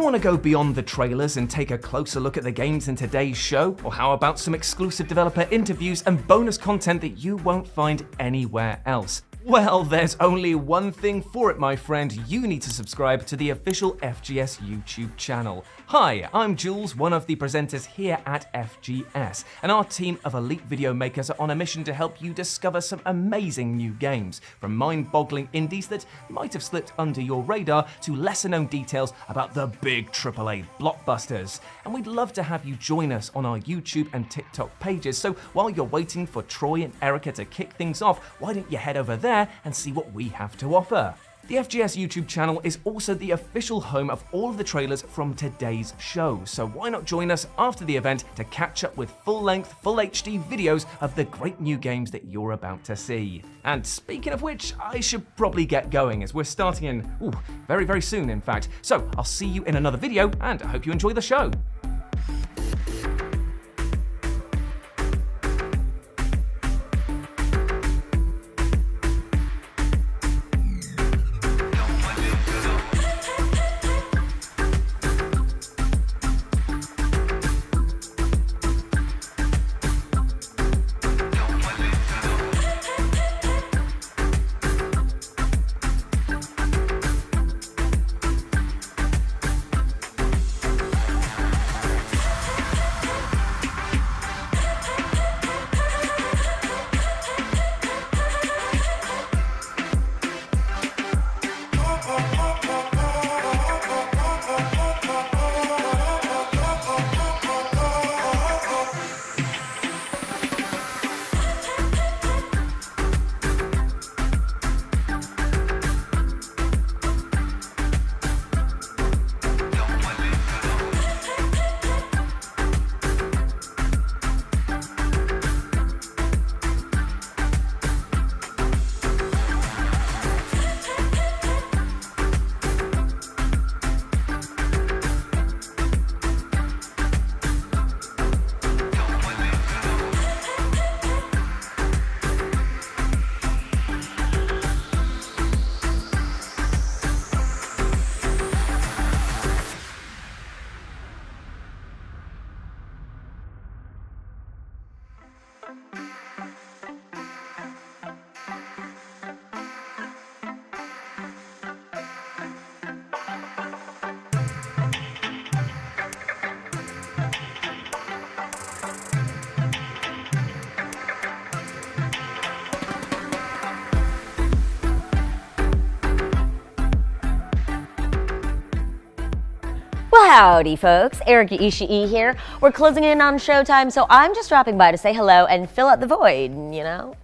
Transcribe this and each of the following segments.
want to go beyond the trailers and take a closer look at the games in today's show? Or how about some exclusive developer interviews and bonus content that you won't find anywhere else? Well, there's only one thing for it, my friend. You need to subscribe to the official FGS YouTube channel. Hi, I'm Jules, one of the presenters here at FGS, and our team of elite video makers are on a mission to help you discover some amazing new games, from mind-boggling indies that might have slipped under your radar to lesser-known details about the big AAA blockbusters. And we'd love to have you join us on our YouTube and TikTok pages, so while you're waiting for Troy and Erica to kick things off, why don't you head over there and see what we have to offer. The FGS YouTube channel is also the official home of all of the trailers from today's show, so why not join us after the event to catch up with full-length, full HD videos of the great new games that you're about to see. And speaking of which, I should probably get going as we're starting in, very, very soon in fact. So I'll see you in another video, and I hope you enjoy the show. Howdy folks, Erica Ishii here. We're closing in on showtime, so I'm just dropping by to say hello and fill out the void, you know?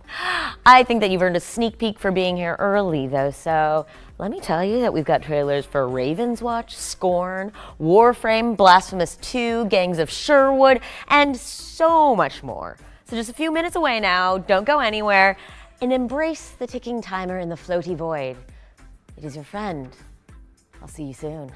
I think that you've earned a sneak peek for being here early though, so let me tell you that we've got trailers for Raven's Watch, Scorn, Warframe, Blasphemous 2, Gangs of Sherwood, and so much more. So just a few minutes away now, don't go anywhere, and embrace the ticking timer in the floaty void. It is your friend. I'll see you soon.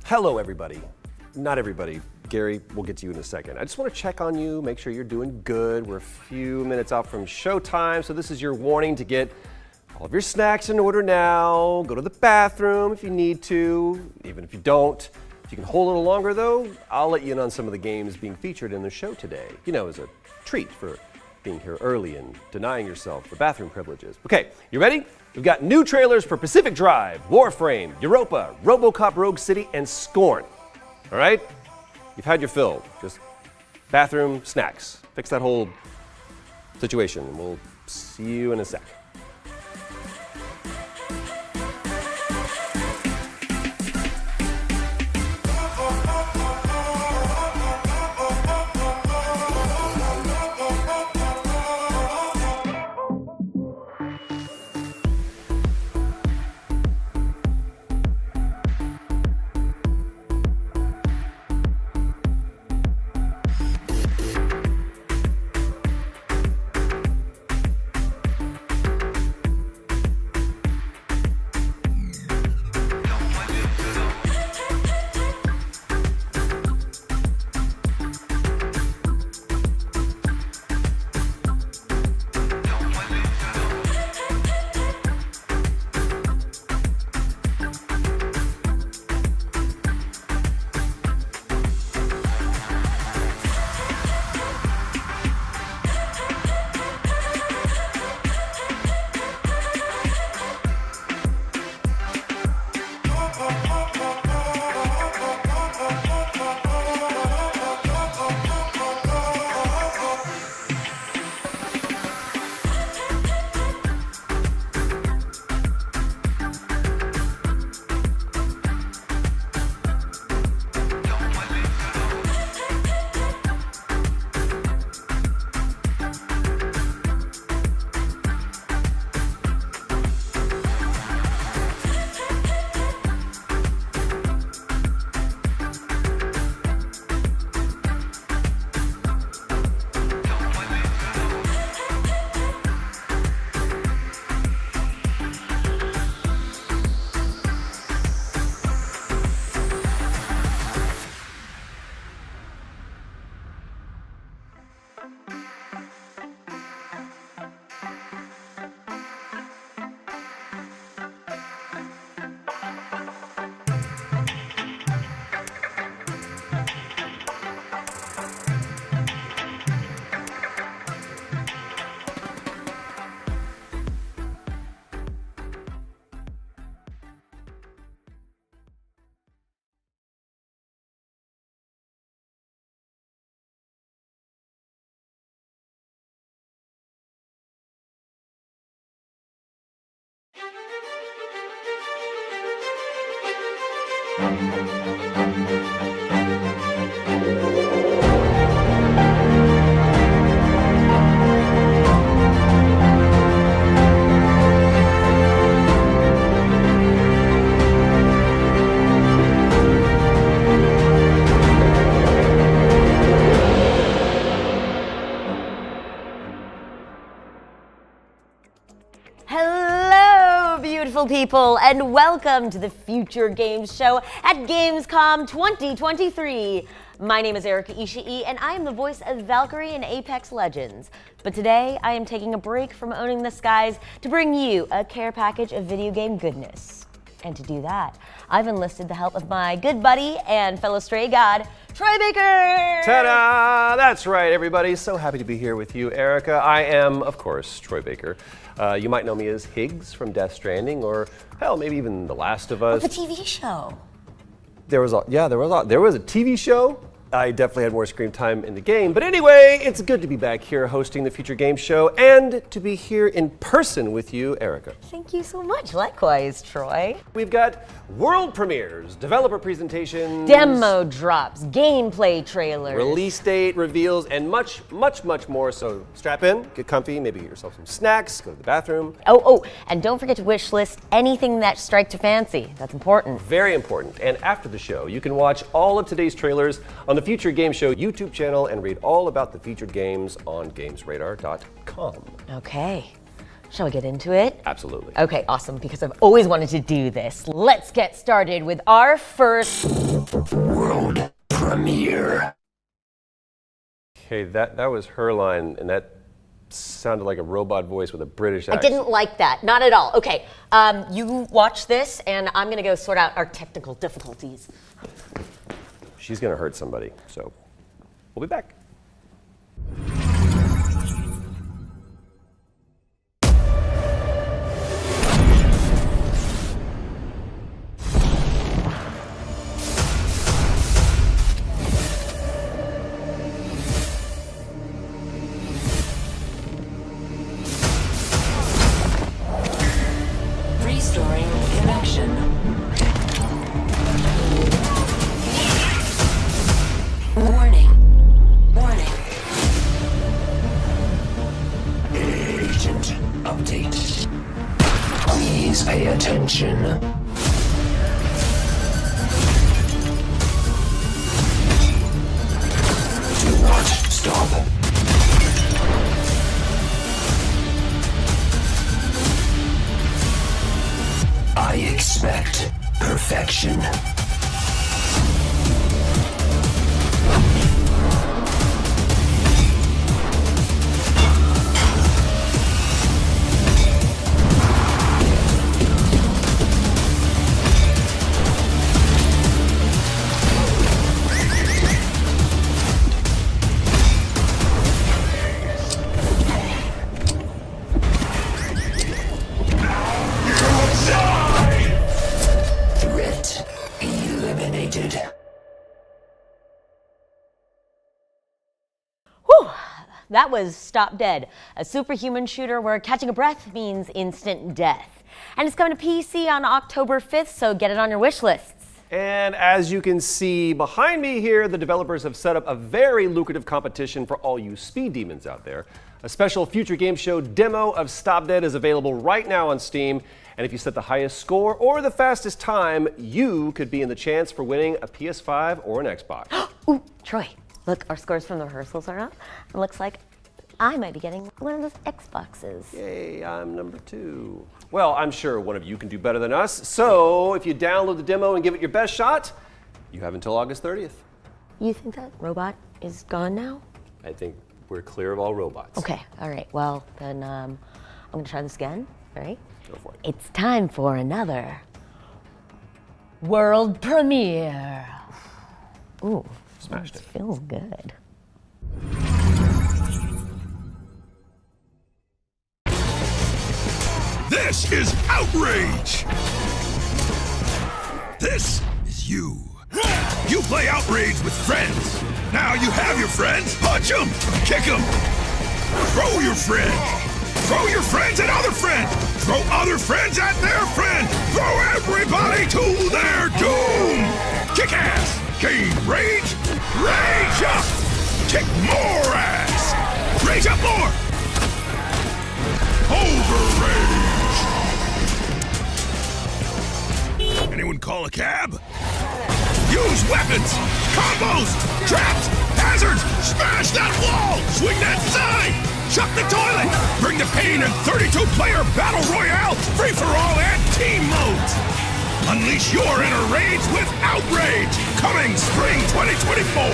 Hello, everybody. Not everybody. Gary, we'll get to you in a second. I just want to check on you, make sure you're doing good. We're a few minutes out from showtime, so this is your warning to get all of your snacks in order now. Go to the bathroom if you need to, even if you don't. If you can hold a little longer, though, I'll let you in on some of the games being featured in the show today. You know, as a treat for being here early and denying yourself the bathroom privileges. Okay, you ready? We've got new trailers for Pacific Drive, Warframe, Europa, RoboCop Rogue City, and Scorn. All right? You've had your fill. Just bathroom, snacks. Fix that whole situation. We'll see you in a sec. Hello, beautiful people, and welcome to the Future Games Show at Gamescom 2023. My name is Erica Ishii, and I am the voice of Valkyrie in Apex Legends. But today, I am taking a break from owning the skies to bring you a care package of video game goodness. And to do that, I've enlisted the help of my good buddy and fellow stray god, Troy Baker! Ta-da! That's right, everybody. So happy to be here with you, Erica. I am, of course, Troy Baker. You might know me as Higgs from Death Stranding, or hell, maybe even The Last of Us. The TV show. There was a TV show. I definitely had more screen time in the game. But anyway, it's good to be back here hosting the Future Game Show and to be here in person with you, Erica. Thank you so much. Likewise, Troy. We've got world premieres, developer presentations, Demo drops, gameplay trailers, release date reveals, and much, much, much more. So strap in, get comfy, maybe get yourself some snacks, go to the bathroom. Oh, and don't forget to wish list anything that strikes your fancy. That's important. Very important. And after the show, you can watch all of today's trailers on the Future Game Show YouTube channel and read all about the featured games on gamesradar.com. Okay. Shall we get into it? Absolutely. Okay, awesome, because I've always wanted to do this. Let's get started with our first world premiere. Okay, that was her line, and that sounded like a robot voice with a British I accent. didn't like that, not at all. Okay, you watch this, and I'm gonna go sort out our technical difficulties. She's gonna hurt somebody, so we'll be back. Restoring connection. Warning. Warning. Agent update. Please pay attention. Do not stop. I expect perfection. Threat eliminated. Whew, that was Stop Dead, a superhuman shooter where catching a breath means instant death. And it's coming to PC on October 5th, so get it on your wish lists. And as you can see behind me here, the developers have set up a very lucrative competition for all you speed demons out there. A special Future Game Show demo of Stop Dead is available right now on Steam. And if you set the highest score or the fastest time, you could be in the chance for winning a PS5 or an Xbox. Ooh, Troy, look, our scores from the rehearsals are up. It looks like I might be getting one of those Xboxes. Yay, I'm number 2. Well, I'm sure one of you can do better than us. So if you download the demo and give it your best shot, you have until August 30th. You think that robot is gone now? I think we're clear of all robots. Okay, all right. Well, then I'm gonna try this again. All right. Go for it. It's time for another world premiere. Ooh, Smashed it. Feels good. This is outrage! This is you. You play outrage with friends. Now you have your friends. Punch them! Kick them! Throw your friends! Throw your friends at other friends! Throw other friends at their friends! Throw everybody to their doom! Kick ass! Gain rage! Rage up! Kick more ass! Rage up more! Overrage! Anyone call a cab? Use weapons! Combos! Traps! Hazards! Smash that wall! Swing that sign! Chuck the toilet! Bring the pain in 32-player Battle Royale, free-for-all and team modes! Unleash your inner rage with Outrage! Coming spring 2024!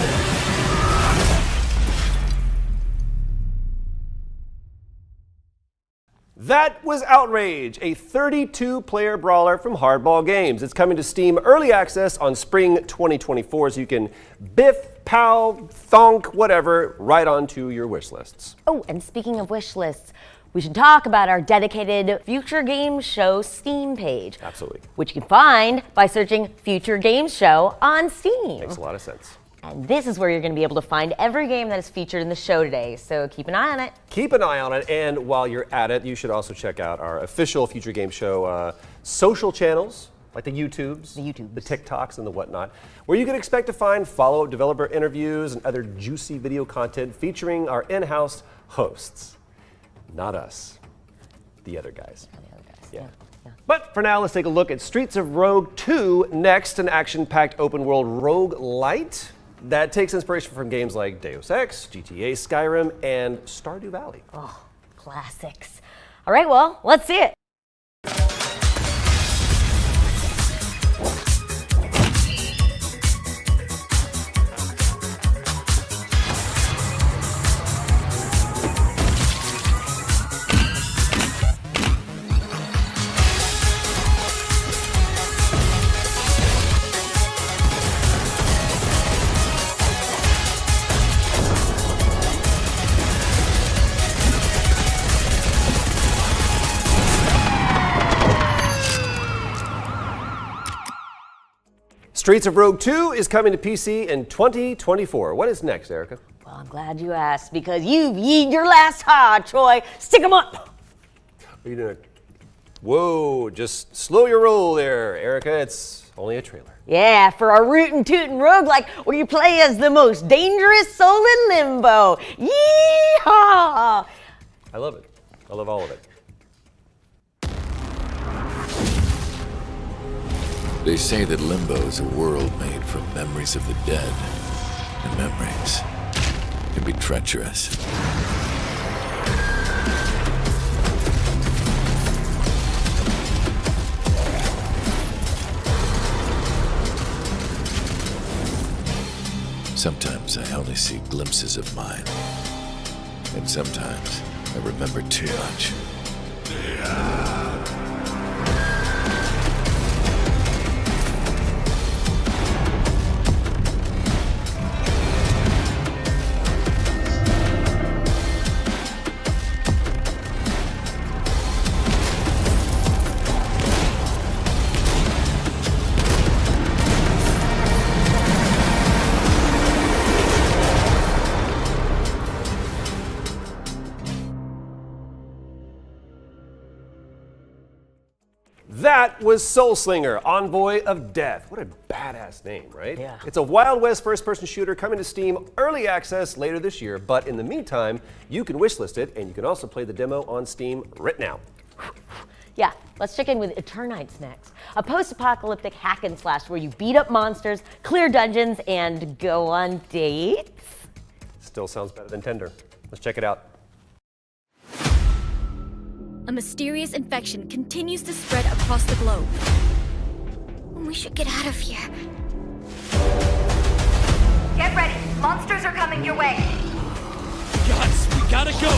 That was Outrage, a 32-player brawler from Hardball Games. It's coming to Steam Early Access on spring 2024, so you can biff, pow, thonk, whatever, right onto your wish lists. Oh, and speaking of wish lists, we should talk about our dedicated Future Games Show Steam page. Absolutely. Which you can find by searching Future Games Show on Steam. Makes a lot of sense. And this is where you're going to be able to find every game that is featured in the show today, so keep an eye on it. Keep an eye on it, and while you're at it, you should also check out our official Future Game Show social channels, like the YouTubes, the TikToks, and the whatnot, where you can expect to find follow-up developer interviews and other juicy video content featuring our in-house hosts. Not us, the other guys. Yeah. But for now, let's take a look at Streets of Rogue 2 next, an action-packed open-world roguelite that takes inspiration from games like Deus Ex, GTA Skyrim, and Stardew Valley. Oh, classics. All right, well, let's see it. Streets of Rogue 2 is coming to PC in 2024. What is next, Erica? Well, I'm glad you asked because you've yeed your last ha, Troy. Stick 'em up. Are you doing Whoa, just slow your roll there, Erica. It's only a trailer. Yeah, for our rootin' tootin' roguelike where you play as the most dangerous soul in limbo. Yeehaw! I love it. I love all of it. They say that Limbo is a world made from memories of the dead, and memories can be treacherous. Sometimes I only see glimpses of mine, and sometimes I remember too much. That was Soul Slinger, Envoy of Death. What a badass name, right? Yeah. It's a Wild West first-person shooter coming to Steam early access later this year, but in the meantime, you can wishlist it, and you can also play the demo on Steam right now. Yeah, let's check in with Eternites next. A post-apocalyptic hack and slash where you beat up monsters, clear dungeons, and go on dates. Still sounds better than Tender. Let's check it out. A mysterious infection continues to spread across the globe. We should get out of here. Get ready. Monsters are coming your way. Guys, we gotta go!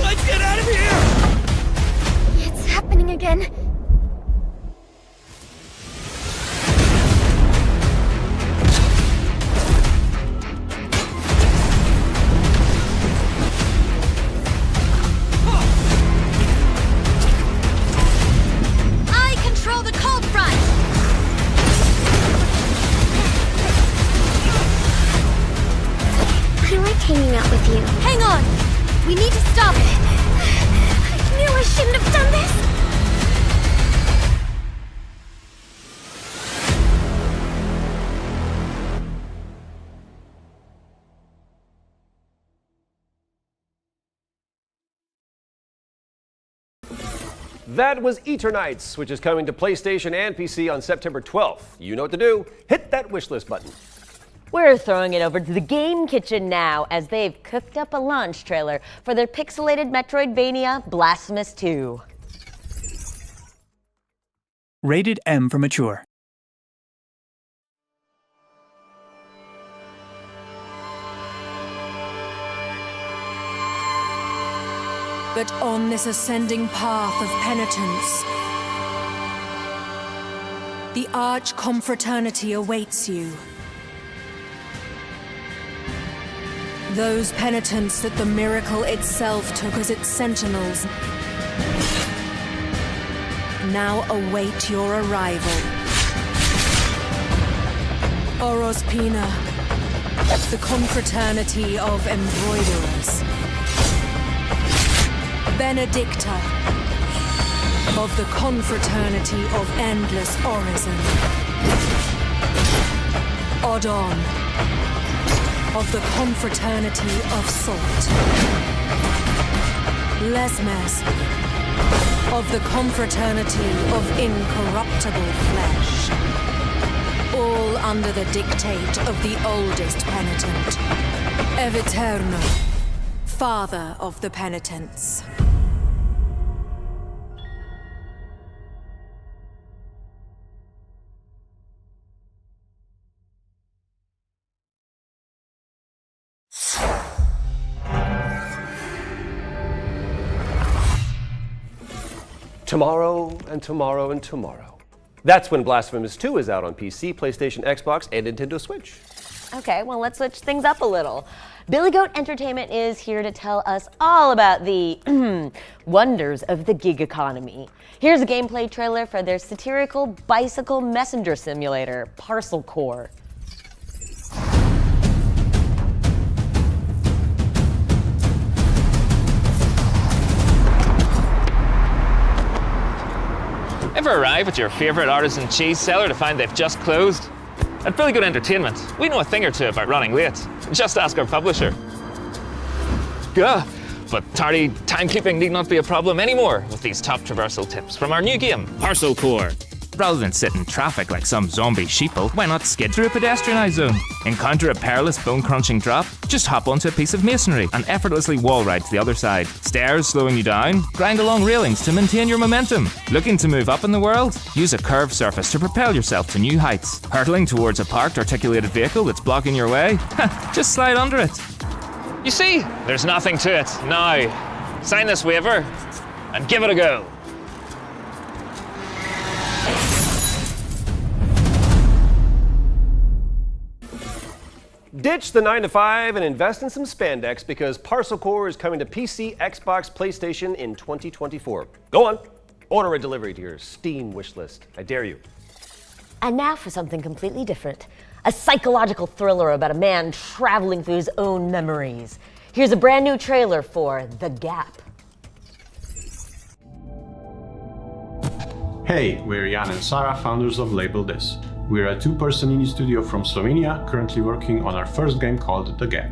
Let's get out of here! It's happening again. Hanging out with you. Hang on! We need to stop it! I knew I shouldn't have done this! That was Eternites, which is coming to PlayStation and PC on September 12th. You know what to do. Hit that wishlist button. We're throwing it over to the Game Kitchen now as they've cooked up a launch trailer for their pixelated Metroidvania Blasphemous 2. Rated M for mature. But on this ascending path of penitence, the Arch Confraternity awaits you. Those penitents that the miracle itself took as its sentinels now await your arrival. Orospina, the confraternity of embroiderers. Benedicta, of the confraternity of endless orison. Odon, of the confraternity of salt. Lesmes, of the confraternity of incorruptible flesh. All under the dictate of the oldest penitent, Eviterno, father of the penitents. Tomorrow and tomorrow and tomorrow. That's when Blasphemous 2 is out on PC, PlayStation, Xbox, and Nintendo Switch. Okay, well, let's switch things up a little. Billy Goat Entertainment is here to tell us all about the wonders of the gig economy. Here's a gameplay trailer for their satirical bicycle messenger simulator, Parcel Core. Ever arrive at your favorite artisan cheese seller to find they've just closed? At Billy Goat Entertainment, we know a thing or two about running late. Just ask our publisher. Yeah, but tardy timekeeping need not be a problem anymore with these top traversal tips from our new game, Parcel Core. Rather than sit in traffic like some zombie sheeple, why not skid through a pedestrianised zone? Encounter a perilous bone-crunching drop? Just hop onto a piece of masonry and effortlessly wall ride to the other side. Stairs slowing you down? Grind along railings to maintain your momentum. Looking to move up in the world? Use a curved surface to propel yourself to new heights. Hurtling towards a parked articulated vehicle that's blocking your way? Just slide under it. You see, there's nothing to it. Now, sign this waiver and give it a go. Ditch the 9-to-5 and invest in some spandex because Parcel Core is coming to PC, Xbox, PlayStation in 2024. Go on, order a delivery to your Steam wishlist. I dare you. And now for something completely different. A psychological thriller about a man traveling through his own memories. Here's a brand new trailer for The Gap. Hey, we're Jan and Sarah, founders of Label This. We're a two-person indie studio from Slovenia, currently working on our first game called The Gap.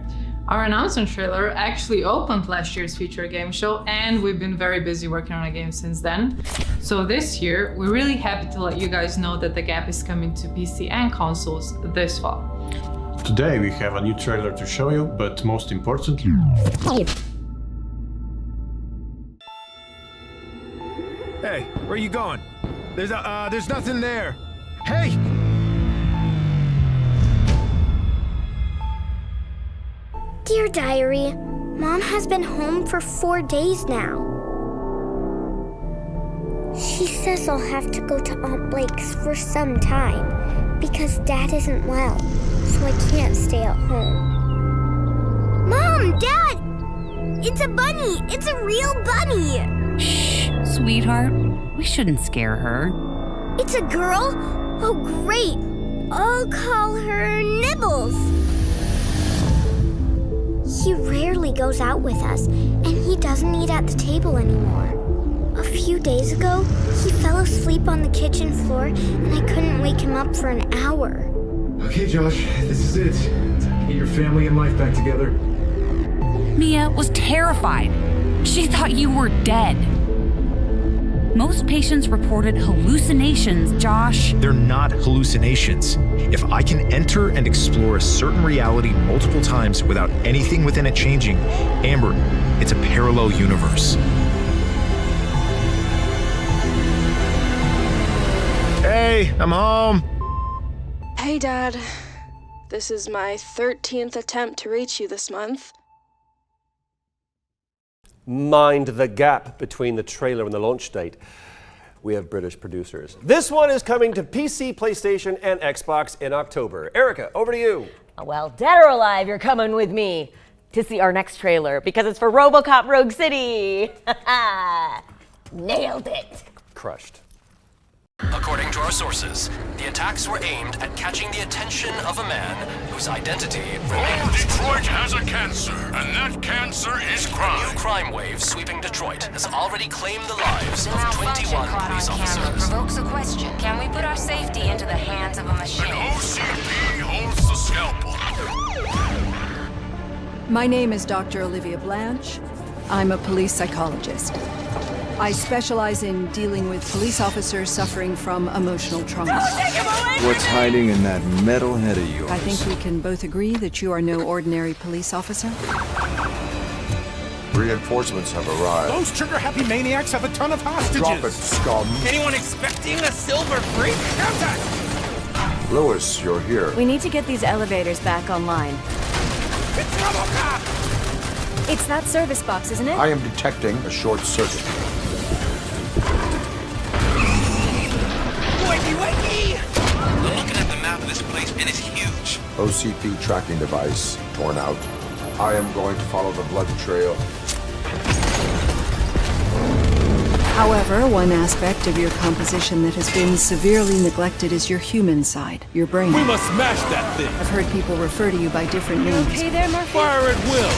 Our announcement trailer actually opened last year's Future Game Show, and we've been very busy working on a game since then. So this year, we're really happy to let you guys know that The Gap is coming to PC and consoles this fall. Today we have a new trailer to show you, but most importantly... Hey, where are you going? There's nothing there. Hey! Dear Diary, Mom has been home for 4 days now. She says I'll have to go to Aunt Blake's for some time because Dad isn't well, so I can't stay at home. Mom! Dad! It's a bunny! It's a real bunny! Shh, sweetheart. We shouldn't scare her. It's a girl? Oh, great! I'll call her Nibbles. He rarely goes out with us, and he doesn't eat at the table anymore. A few days ago, he fell asleep on the kitchen floor, and I couldn't wake him up for an hour. Okay, Josh, this is it. Time to get your family and life back together. Mia was terrified. She thought you were dead. Most patients reported hallucinations, Josh. They're not hallucinations. If I can enter and explore a certain reality multiple times without anything within it changing, Amber, it's a parallel universe. Hey, I'm home. Hey, Dad. This is my 13th attempt to reach you this month. Mind the gap between the trailer and the launch date. We have British producers. This one is coming to PC, PlayStation, and Xbox in October. Erica, over to you. Well, dead or alive, you're coming with me to see our next trailer because it's for RoboCop Rogue City. Nailed it. Crushed. According to our sources, the attacks were aimed at catching the attention of a man whose identity remains. Detroit has a cancer, and that cancer is crime. A new crime wave sweeping Detroit has already claimed the lives of 21 police officers. Provokes a question. Can we put our safety into the hands of a machine? An OCP holds the scalpel. My name is Dr. Olivia Blanche. I'm a police psychologist. I specialize in dealing with police officers suffering from emotional trauma. What's hiding in that metal head of yours? I think we can both agree that you are no ordinary police officer. Reinforcements have arrived. Those trigger-happy maniacs have a ton of hostages. Drop it, scum. Anyone expecting a silver freak? Contact! Lewis, you're here. We need to get these elevators back online. It's RoboCop! It's that service box, isn't it? I am detecting a short circuit. Wakey, wakey! I'm looking at the map of this place, and it's huge. OCP tracking device torn out. I am going to follow the blood trail. However, one aspect of your composition that has been severely neglected is your human side, your brain. We must smash that thing! I've heard people refer to you by different names. Okay there, Murphy? Fire at will!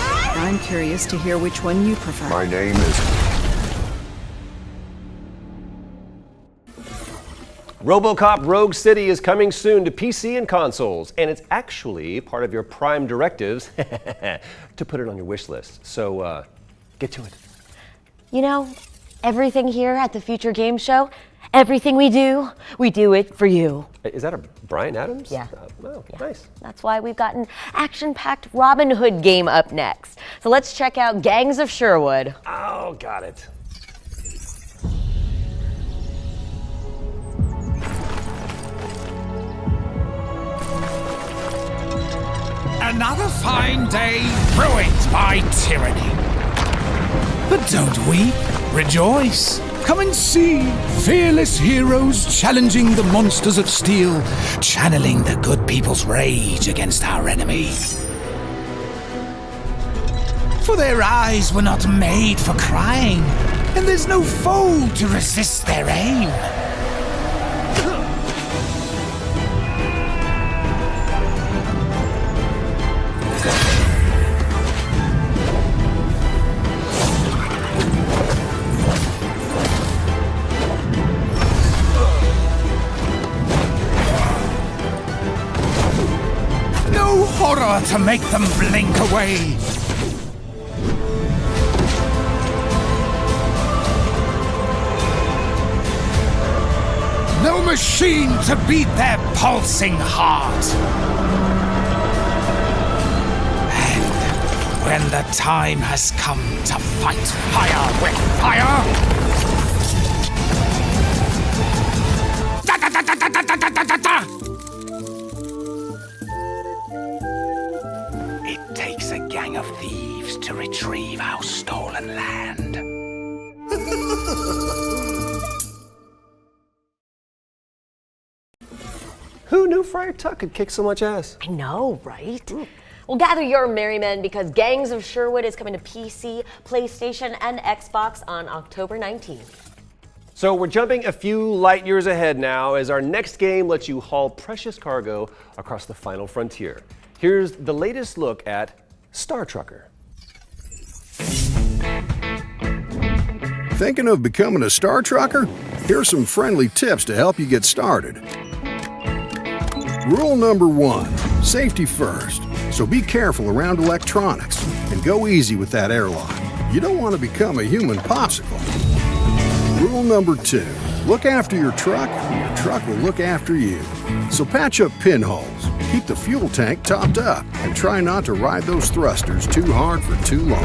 I'm curious to hear which one you prefer. My name is... RoboCop Rogue City is coming soon to PC and consoles, and it's actually part of your Prime directives to put it on your wish list. So, get to it. You know, everything here at the Future Game Show, everything we do it for you. Is that a Bryan Adams? Yeah. Oh, nice. That's why we've got an action-packed Robin Hood game up next. So let's check out Gangs of Sherwood. Oh, got it. Another fine day ruined by tyranny. But don't weep, rejoice. Come and see fearless heroes challenging the monsters of steel, channeling the good people's rage against our enemy. For their eyes were not made for crying, and there's no foe to resist their aim. Horror to make them blink away. No machine to beat their pulsing heart. And when the time has come to fight fire with fire, da da da da da da da da da da. It takes a gang of thieves to retrieve our stolen land. Who knew Friar Tuck could kick so much ass? I know, right? Well, gather your merry men because Gangs of Sherwood is coming to PC, PlayStation, and Xbox on October 19th. So we're jumping a few light years ahead now as our next game lets you haul precious cargo across the final frontier. Here's the latest look at Star Trucker. Thinking of becoming a Star Trucker? Here's some friendly tips to help you get started. Rule number 1, safety first. So be careful around electronics and go easy with that airlock. You don't want to become a human popsicle. Rule number 2, look after your truck and your truck will look after you. So patch up pinholes, keep the fuel tank topped up, and try not to ride those thrusters too hard for too long.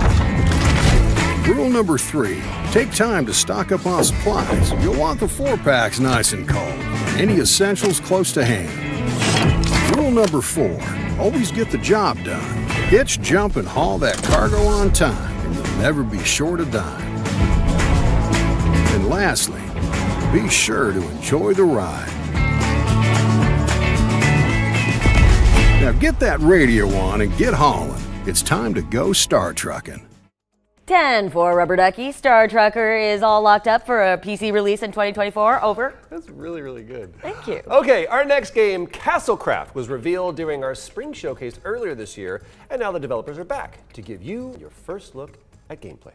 Rule number 3, take time to stock up on supplies. You'll want the 4-packs nice and cold, and any essentials close to hand. Rule number 4, always get the job done. Hitch, jump, and haul that cargo on time, and you'll never be short a dime. And lastly, be sure to enjoy the ride. Now get that radio on and get hauling. It's time to go Star Trucking. 10 for Rubber Ducky. Star Trucker is all locked up for a PC release in 2024. Over. That's really, really good. Thank you. Okay, our next game, Castlecraft, was revealed during our spring showcase earlier this year, and now the developers are back to give you your first look at gameplay.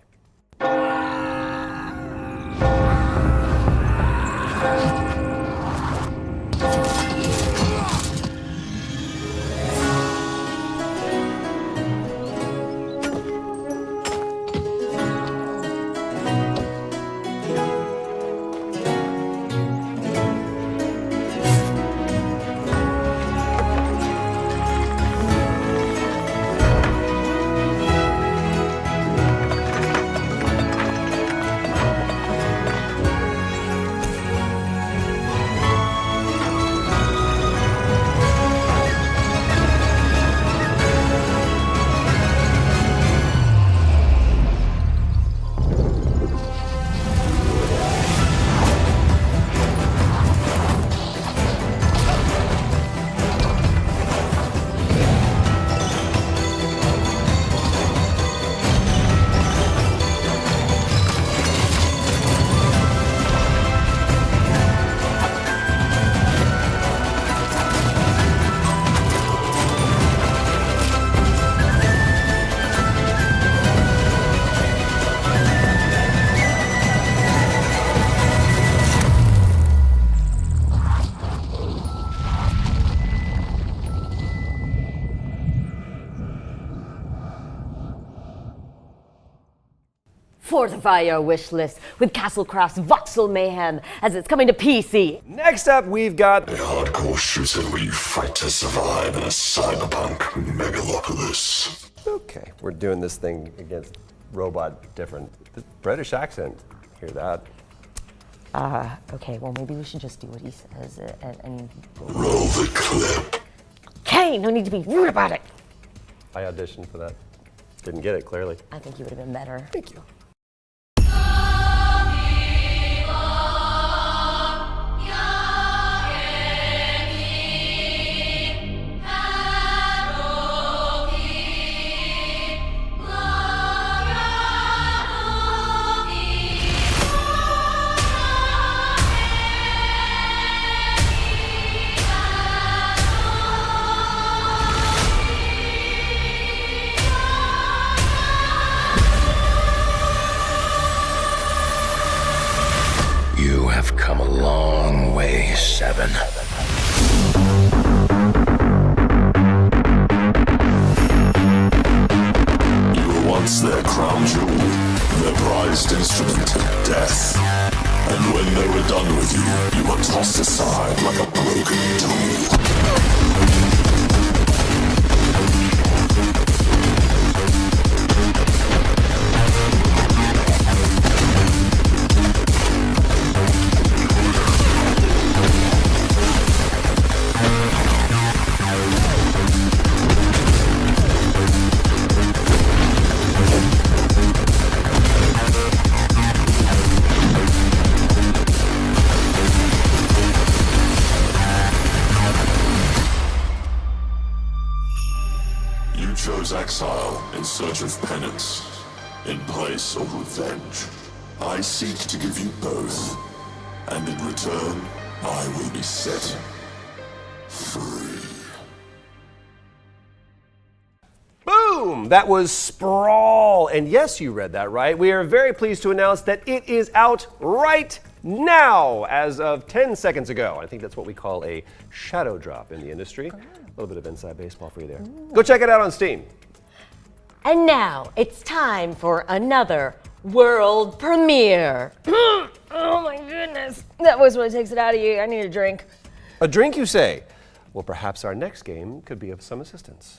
Fortify your wish list with Castlecraft's Voxel Mayhem as it's coming to PC. Next up, we've got a hardcore shooter where you fight to survive in a cyberpunk megalopolis. Okay, we're doing this thing against robot different. The British accent, hear that? Okay, well maybe we should just do what he says and roll the clip. Okay, no need to be rude about it. I auditioned for that. Didn't get it, clearly. I think you would have been better. Thank you. You have come a long way, Seven. You were once their crown jewel, their prized instrument, death. And when they were done with you, you were tossed aside like a broken tool. You chose exile in search of penance, in place of revenge. I seek to give you both, and in return, I will be set free. Boom! That was Sprawl. And yes, you read that right. We are very pleased to announce that it is out right now, as of 10 seconds ago. I think that's what we call a shadow drop in the industry. A little bit of inside baseball for you there. Go check it out on Steam. And now it's time for another world premiere. Oh my goodness. That voice really takes it out of you. I need a drink. A drink, you say? Well, perhaps our next game could be of some assistance.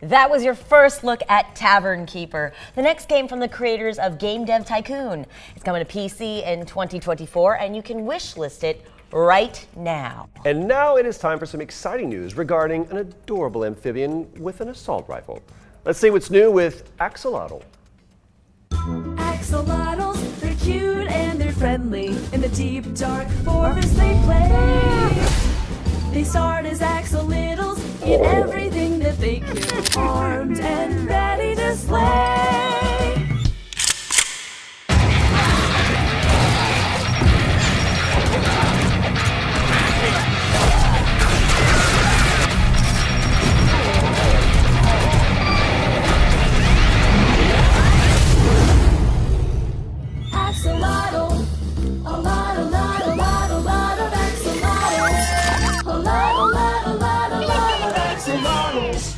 That was your first look at Tavern Keeper, the next game from the creators of Game Dev Tycoon. It's coming to PC in 2024, and you can wishlist it right now. And now it is time for some exciting news regarding an adorable amphibian with an assault rifle. Let's see what's new with Axolotl. Axolotls, they're cute and they're friendly. In the deep, dark forest they play. They start as axolotls, eat everything that they kill, armed and ready to slay. axolotls.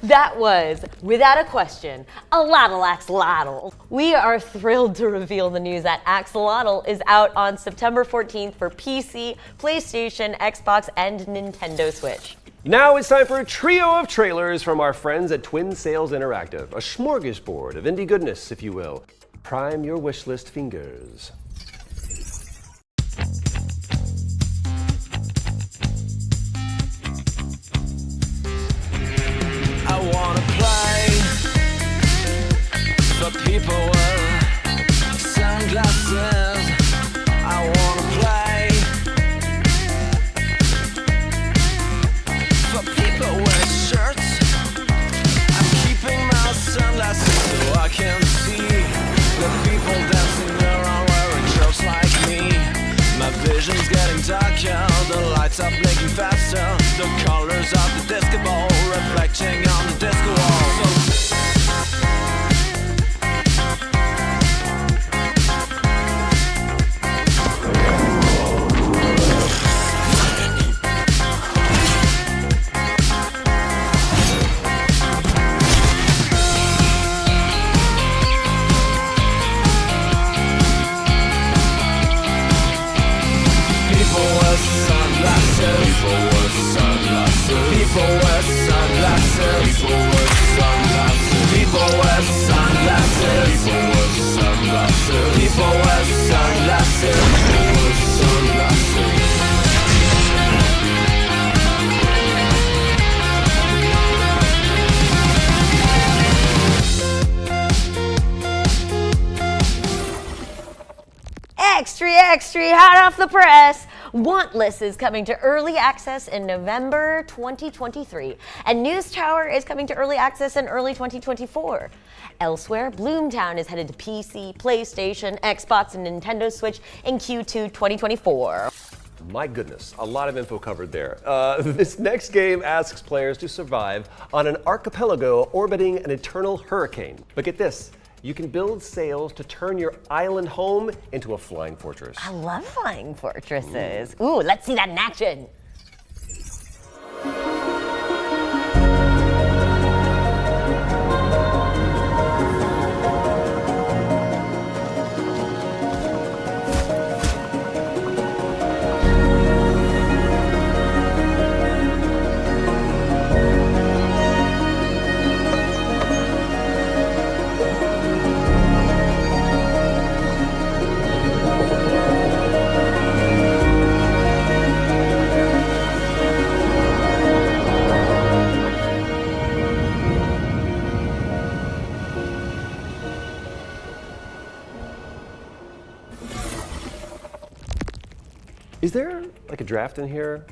That was, without a question, a axolotl. We are thrilled to reveal the news that Axolotl is out on September 14th for PC, PlayStation, Xbox, and Nintendo Switch. Now it's time for a trio of trailers from our friends at Twin Sales Interactive. A smorgasbord of indie goodness, if you will. Prime your wishlist fingers. I wanna play for people with sunglasses. I wanna play for people with shirts. I'm keeping my sunglasses so I can see the people dancing around wearing shirts like me. My vision's getting darker, the lights are blinking faster. The colors of the disco ball reflecting on the disco wall. People with sunglasses. People with sunglasses. People with sunglasses. People with sunglasses. People with sunglasses. People with sunglasses. People with sunglasses. People with sunglasses. Extra, hot off the press. Wantless is coming to early access in November 2023, and News Tower is coming to early access in early 2024. Elsewhere, Bloomtown is headed to PC, PlayStation, Xbox, and Nintendo Switch in Q2 2024. My goodness, a lot of info covered there. This next game asks players to survive on an archipelago orbiting an eternal hurricane. But get this. You can build sails to turn your island home into a flying fortress. I love flying fortresses. Ooh, let's see that in action. Is there like a draft in here?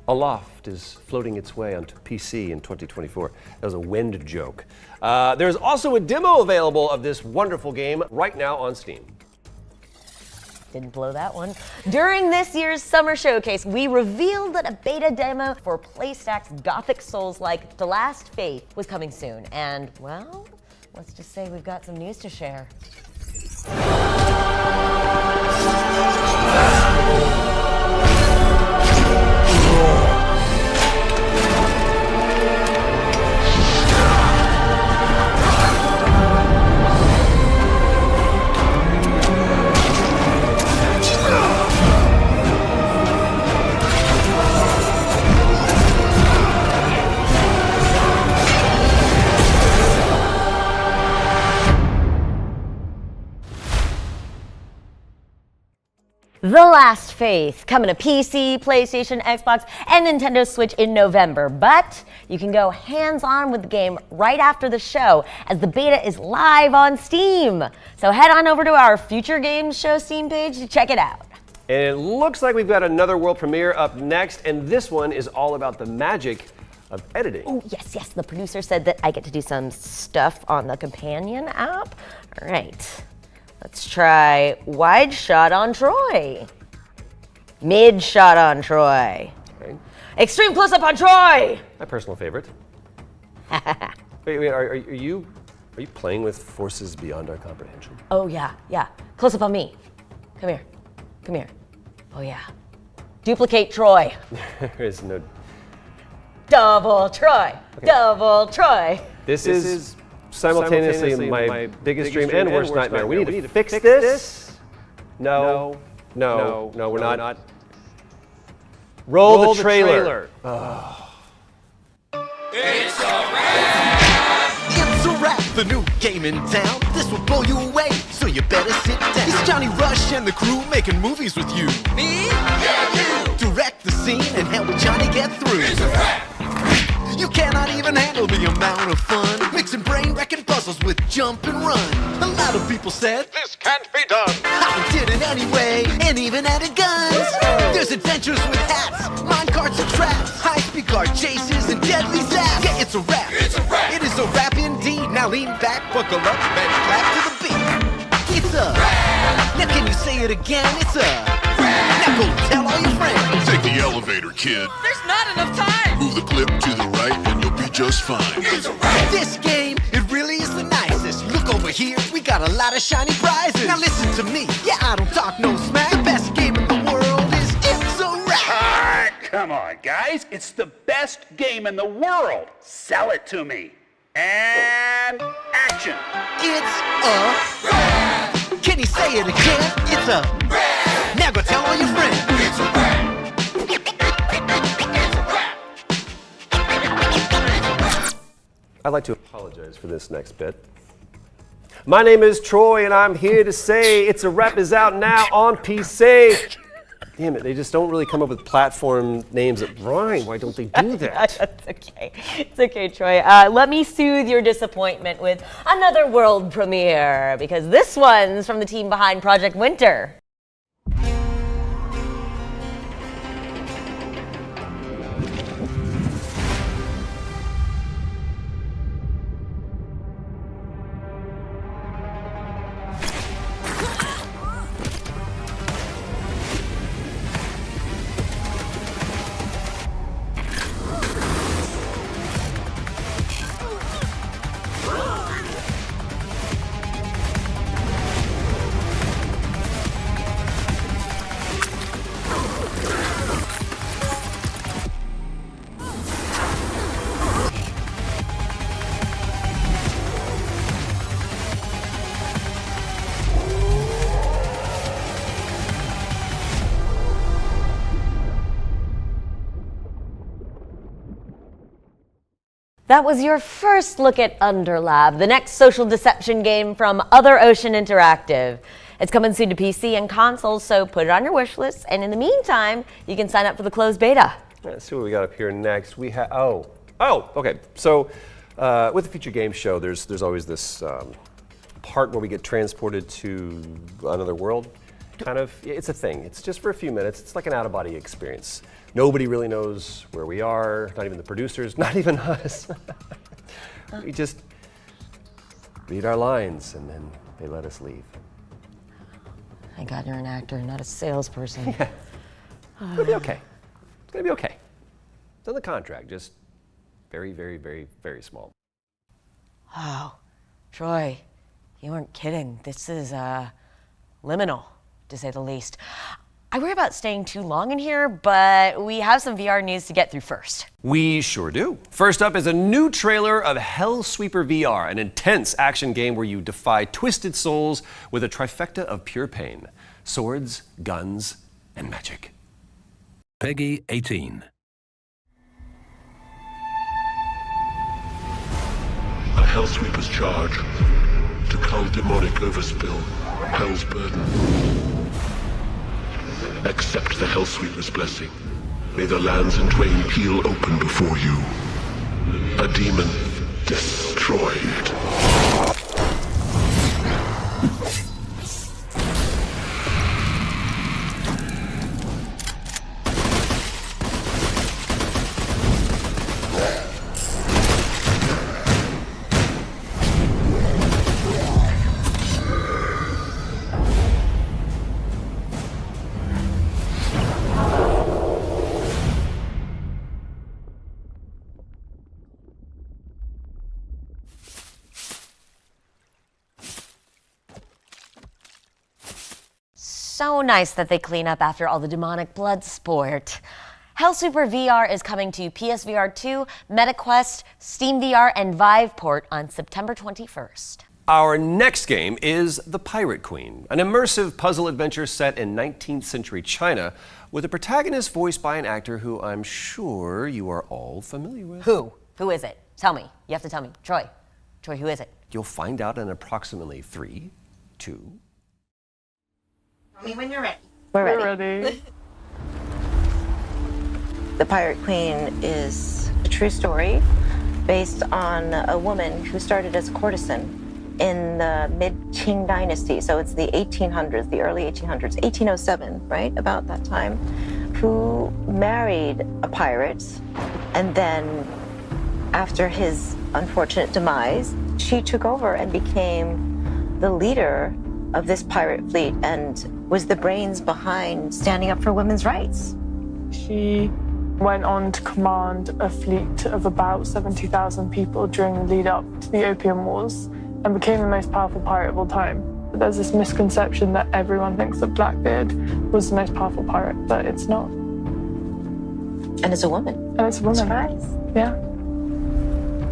Aloft is floating its way onto PC in 2024. That was a wind joke. There's also a demo available of this wonderful game right now on Steam. Didn't blow that one. During this year's summer showcase, we revealed that a beta demo for PlayStack's Gothic Souls-like The Last Faith was coming soon. And, well, let's just say we've got some news to share. The Last Faith, coming to PC, PlayStation, Xbox, and Nintendo Switch in November. But you can go hands-on with the game right after the show, as the beta is live on Steam. So head on over to our Future Games Show Steam page to check it out. And it looks like we've got another world premiere up next, and this one is all about the magic of editing. Oh, yes. The producer said that I get to do some stuff on the companion app. All right. Let's try wide shot on Troy. Mid shot on Troy. Okay. Extreme close up on Troy. My personal favorite. Wait, are you playing with forces beyond our comprehension? Oh, yeah. Close up on me. Come here. Oh, yeah. Duplicate Troy. There is no... Double Troy. Okay. Double Troy. This is simultaneously my biggest dream and worst nightmare. We need to fix this. No, we're not. Roll the trailer. It's a wrap, the new game in town. This will blow you away, so you better sit down. It's Johnny Rush and the crew making movies with you. Me? Yeah, you! Direct the scene and help Johnny get through. It's a wrap! You cannot even handle the amount of fun. Mixing brain-wrecking puzzles with jump and run. A lot of people said, this can't be done. I did it anyway, and even added guns. There's adventures with hats, minecarts and traps, high-speed car chases and deadly zaps. Yeah, it's a wrap. It's a wrap. It is a wrap indeed. Now lean back, buckle up, and clap to the beat. It's a wrap. Now can you say it again? It's a wrap. Now go tell all your friends. Take the elevator, kid. There's not enough time. Move the clip to the right and you'll be just fine. It's a wrap. This game, it really is the nicest. Look over here, we got a lot of shiny prizes. Now listen to me, yeah, I don't talk no smack. The best game in the world is It's a Wrap. Come on, guys, it's the best game in the world. Sell it to me. And action. It's a wrap. Can you say it again? It's a wrap. Now go tell all your friends. It's a wrap. I'd like to apologize for this next bit. My name is Troy, and I'm here to say It's a Wrap is out now on PC. Damn it, they just don't really come up with platform names that rhyme. Why don't they do that? That's okay. It's okay, Troy. Let me soothe your disappointment with another world premiere, because this one's from the team behind Project Winter. That was your first look at Underlab, the next social deception game from Other Ocean Interactive. It's coming soon to PC and consoles, so put it on your wish list. And in the meantime, you can sign up for the closed beta. Let's see what we got up here next. We have okay. So with the Future Game Show, there's always this part where we get transported to another world. Kind of, it's a thing. It's just for a few minutes. It's like an out-of-body experience. Nobody really knows where we are, not even the producers, not even us. We just read our lines and then they let us leave. Thank God you're an actor, not a salesperson. Yeah. It'll be okay. It's gonna be okay. It's on the contract, just very, very, very, very small. Oh, Troy, you weren't kidding. This is liminal, to say the least. I worry about staying too long in here, but we have some VR news to get through first. We sure do. First up is a new trailer of Hellsweeper VR, an intense action game where you defy twisted souls with a trifecta of pure pain: swords, guns, and magic. Peggy 18. A Hellsweeper's charge to cull demonic overspill, Hell's burden. Accept the Hellsweeper's blessing. May the lands in twain peel open before you. A demon destroyed. so nice that they clean up after all the demonic blood sport. Hellsuper VR is coming to PSVR 2, MetaQuest, Steam VR, and Viveport on September 21st. Our next game is The Pirate Queen, an immersive puzzle adventure set in 19th century China with a protagonist voiced by an actor who I'm sure you are all familiar with. Who? Who is it? Tell me. You have to tell me. Troy, who is it? You'll find out in approximately 3, 2. Tell me when you're ready. We're ready. The Pirate Queen is a true story based on a woman who started as a courtesan in the mid-Qing dynasty. So it's the 1800s, the early 1800s, 1807, right? About that time, who married a pirate. And then after his unfortunate demise, she took over and became the leader of this pirate fleet and was the brains behind standing up for women's rights. She went on to command a fleet of about 70,000 people during the lead up to the Opium Wars and became the most powerful pirate of all time. But there's this misconception that everyone thinks that Blackbeard was the most powerful pirate, but it's not. And it's a woman. And it's a woman. Surprise. Yeah.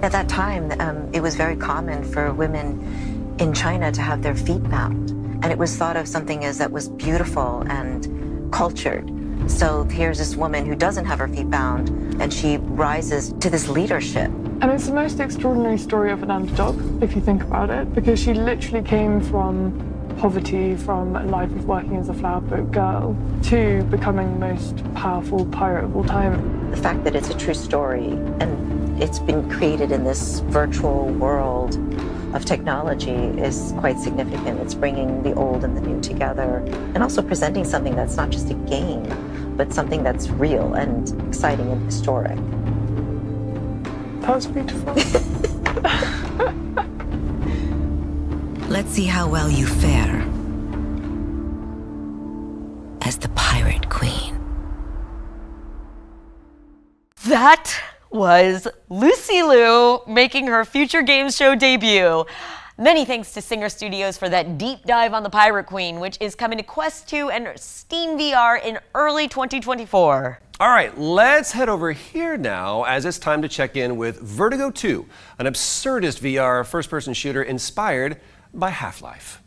At that time, it was very common for women in China to have their feet bound. And it was thought of something as that was beautiful and cultured. So here's this woman who doesn't have her feet bound, and she rises to this leadership. And it's the most extraordinary story of an underdog, if you think about it, because she literally came from poverty, from a life of working as a flower boat girl, to becoming the most powerful pirate of all time. The fact that it's a true story, and it's been created in this virtual world of technology, is quite significant. It's bringing the old and the new together, and also presenting something that's not just a game, but something that's real and exciting and historic. That was beautiful. Let's see how well you fare as the Pirate Queen. That was Lucy Liu making her future games show debut. Many thanks to Singer Studios for that deep dive on the Pirate Queen, which is coming to Quest 2 and Steam VR in early 2024. All right, let's head over here now as it's time to check in with Vertigo 2, an absurdist VR first-person shooter inspired by Half-Life.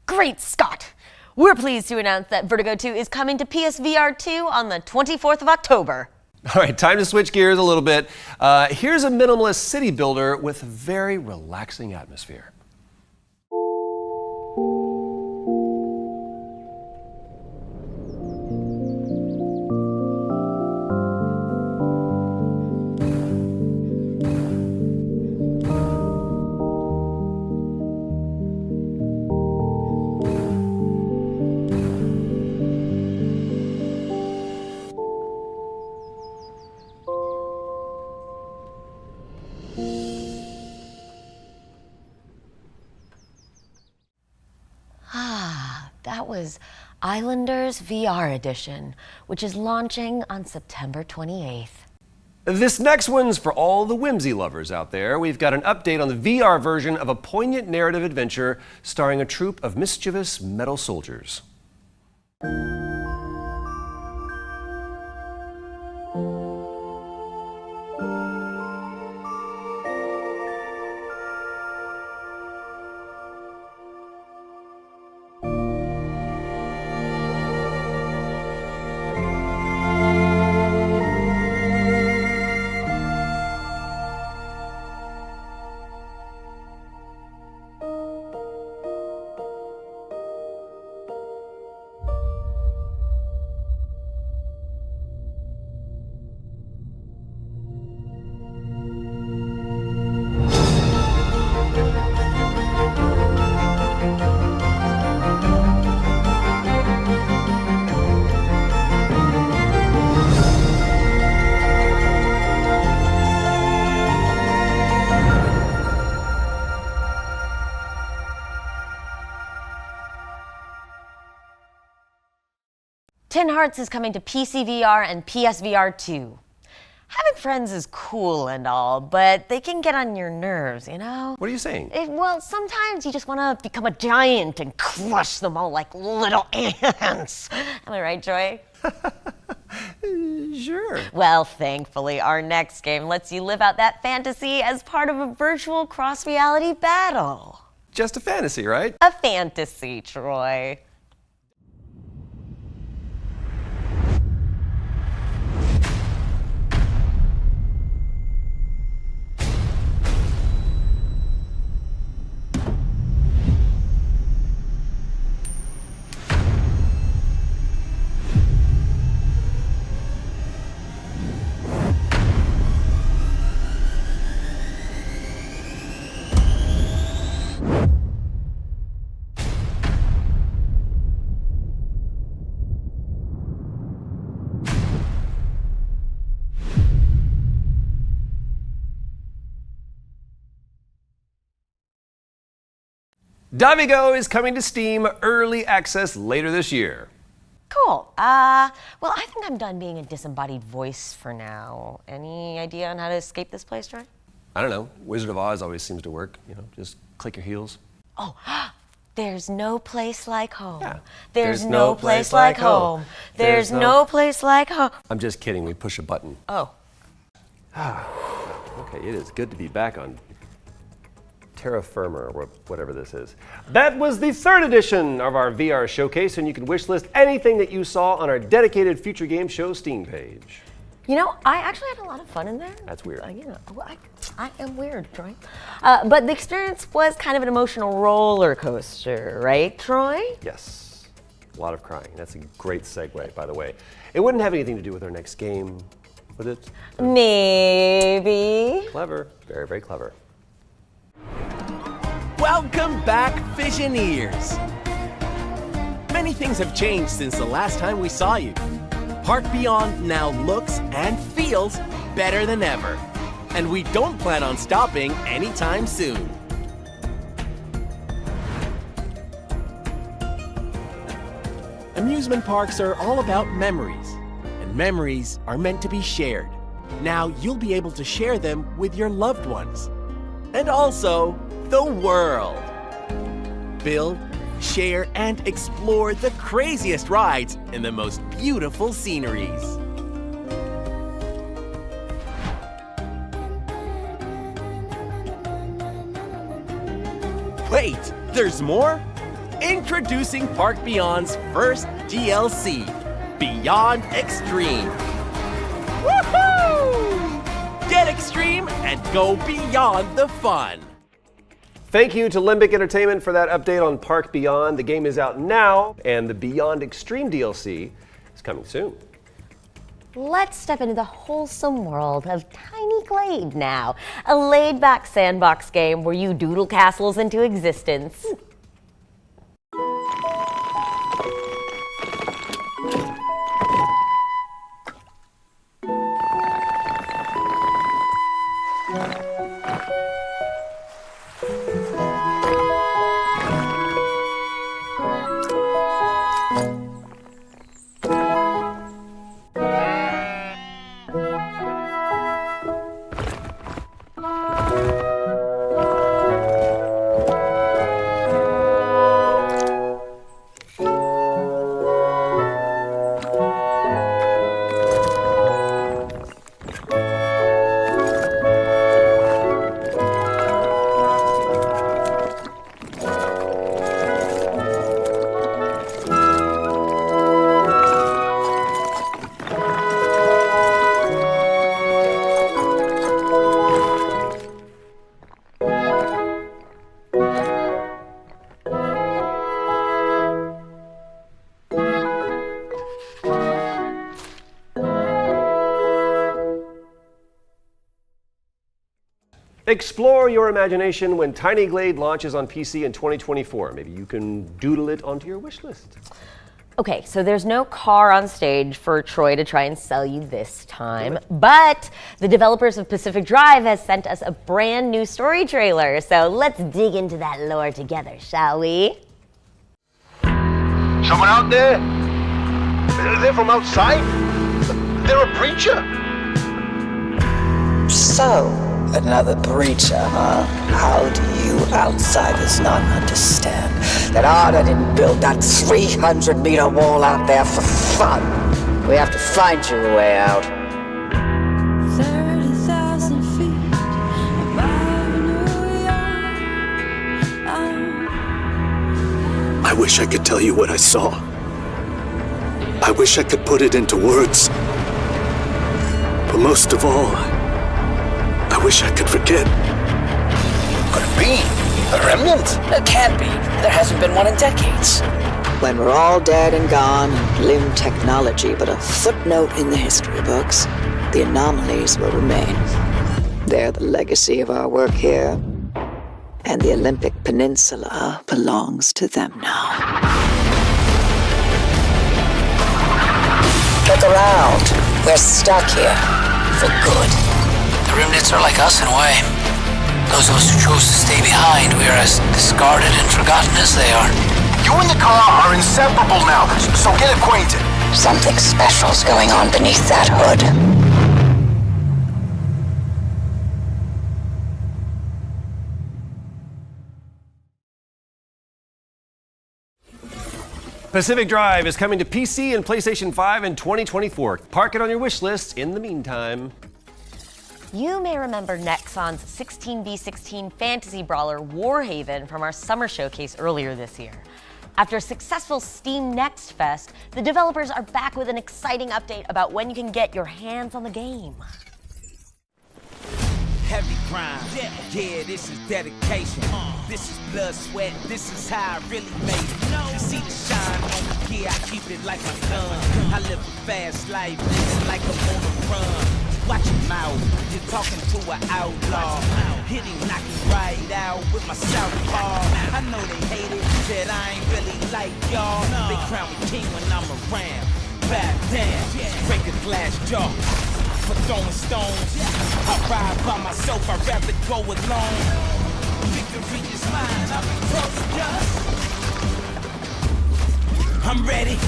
Great Scott! We're pleased to announce that Vertigo 2 is coming to PSVR 2 on the 24th of October. All right, time to switch gears a little bit. Here's a minimalist city builder with a very relaxing atmosphere. That was Islanders VR Edition, which is launching on September 28th. This next one's for all the whimsy lovers out there. We've got an update on the VR version of a poignant narrative adventure starring a troupe of mischievous metal soldiers. Tin Hearts is coming to PC VR and PSVR 2. Having friends is cool and all, but they can get on your nerves, you know? What are you saying? Well, sometimes you just want to become a giant and crush them all like little ants. Am I right, Joy? Sure. Well, thankfully, our next game lets you live out that fantasy as part of a virtual cross-reality battle. Just a fantasy, right? A fantasy, Troy. Davigo is coming to Steam Early Access later this year. Cool. Well, I think I'm done being a disembodied voice for now. Any idea on how to escape this place, Troy? I don't know. Wizard of Oz always seems to work. You know, just click your heels. Oh, there's no place like home. Yeah. There's no place like home. There's no place like home. I'm just kidding. We push a button. Oh. Okay, it is good to be back on terra firma, or whatever this is. That was the third edition of our VR showcase, and you can wishlist anything that you saw on our dedicated Future Game Show Steam page. You know, I actually had a lot of fun in there. That's weird. You know, I am weird, Troy. But the experience was kind of an emotional roller coaster, right, Troy? Yes. A lot of crying. That's a great segue, by the way. It wouldn't have anything to do with our next game, would it? Maybe. Clever. Very, very clever. Welcome back, Visioneers! Many things have changed since the last time we saw you. Park Beyond now looks and feels better than ever. And we don't plan on stopping anytime soon. Amusement parks are all about memories. And memories are meant to be shared. Now you'll be able to share them with your loved ones. And also, the world. Build, share, and explore the craziest rides and the most beautiful sceneries. Wait, there's more? Introducing Park Beyond's first DLC, Beyond Extreme. Woohoo! Get extreme and go beyond the fun. Thank you to Limbic Entertainment for that update on Park Beyond. The game is out now, and the Beyond Extreme DLC is coming soon. Let's step into the wholesome world of Tiny Glade now, a laid-back sandbox game where you doodle castles into existence. Explore your imagination when Tiny Glade launches on PC in 2024. Maybe you can doodle it onto your wish list. Okay, so there's no car on stage for Troy to try and sell you this time, but the developers of Pacific Drive has sent us a brand new story trailer. So let's dig into that lore together, shall we? Someone out there? They're from outside? They're a preacher. So, another preacher, huh? How do you outsiders not understand that Arda didn't build that 300-meter wall out there for fun? We have to find you a way out. 30,000 feet above New York. I wish I could tell you what I saw. I wish I could put it into words. But most of all, I wish I could forget. Could it be? A remnant? It can't be. There hasn't been one in decades. When we're all dead and gone, and limb technology but a footnote in the history books, the anomalies will remain. They're the legacy of our work here, and the Olympic Peninsula belongs to them now. Look around. We're stuck here. For good. The remnants are like us in a way. Those of us who chose to stay behind, we are as discarded and forgotten as they are. You and the car are inseparable now, so get acquainted. Something special's going on beneath that hood. Pacific Drive is coming to PC and PlayStation 5 in 2024. Park it on your wish list in the meantime. You may remember Nexon's 16v16 fantasy brawler Warhaven from our summer showcase earlier this year. After a successful Steam Next Fest, the developers are back with an exciting update about when you can get your hands on the game. Heavy grind, yeah, this is dedication. This is blood, sweat, this is how I really made it. You see the shine on me, yeah, I keep it like my gun. I live a fast life, living like I'm on a run. Watch your mouth, you're talking to an outlaw. Hit him, knock him right out with my southpaw. I know they hate it, that I ain't really like y'all. They crown me king when I'm around. Back down, break a glass jaw. For throwing stones, I ride by myself, I'd rather go alone. Victory is mine, I'm victorious. I'm ready.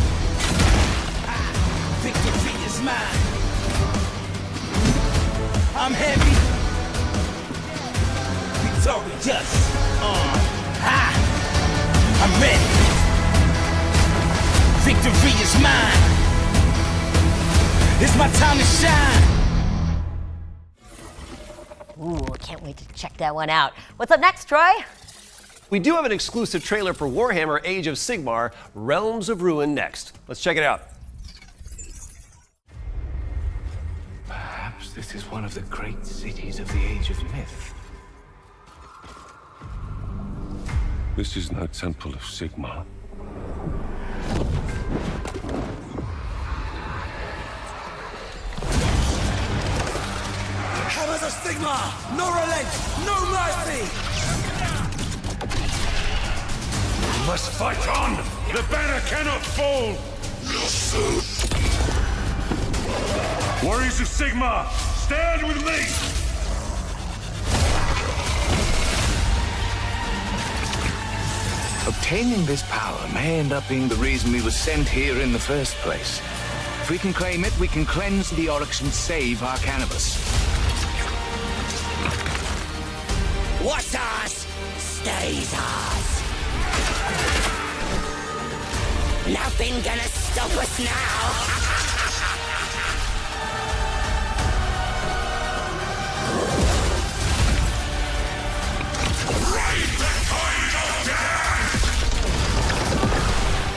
Victory is mine. I'm heavy. Victorious. I'm ready. Victory is mine. It's my time to shine. Ooh, I can't wait to check that one out. What's up next, Troy? We do have an exclusive trailer for Warhammer Age of Sigmar, Realms of Ruin next. Let's check it out. Perhaps this is one of the great cities of the Age of Myth. This is no temple of Sigmar. Hammers of Sigmar! No relent! No mercy! We must fight on! The banner cannot fall! Warriors of Sigmar, stand with me! Obtaining this power may end up being the reason we were sent here in the first place. If we can claim it, we can cleanse the Oryx and save our cannabis. What's ours stays ours. Nothing gonna stop us now.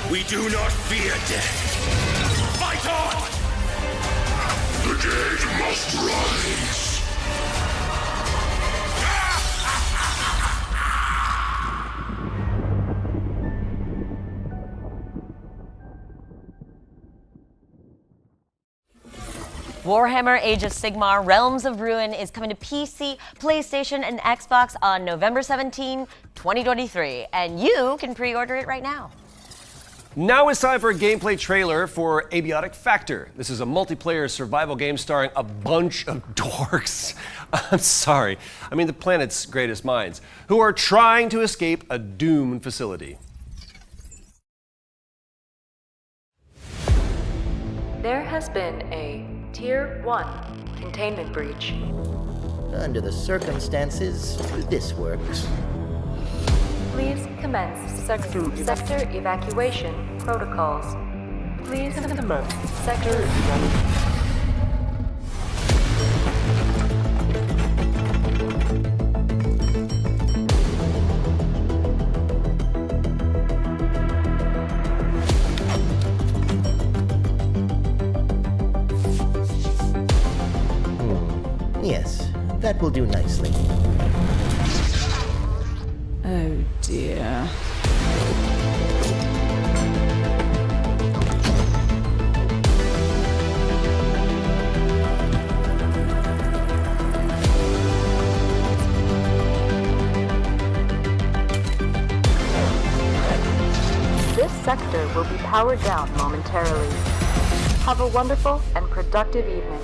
We do not fear death. Fight on! The dead must rise. Warhammer Age of Sigmar Realms of Ruin is coming to PC, PlayStation, and Xbox on November 17, 2023, and you can pre-order it right now. Now it's time for a gameplay trailer for Abiotic Factor. This is a multiplayer survival game starring a bunch of dorks. I'm sorry, I mean the planet's greatest minds, who are trying to escape a doomed facility. There has been a Tier 1 containment breach. Under the circumstances, this works. Please commence sector evacuation protocols. Please commence sector evacuation. Yes, that will do nicely. Oh dear. This sector will be powered down momentarily. Have a wonderful and productive evening.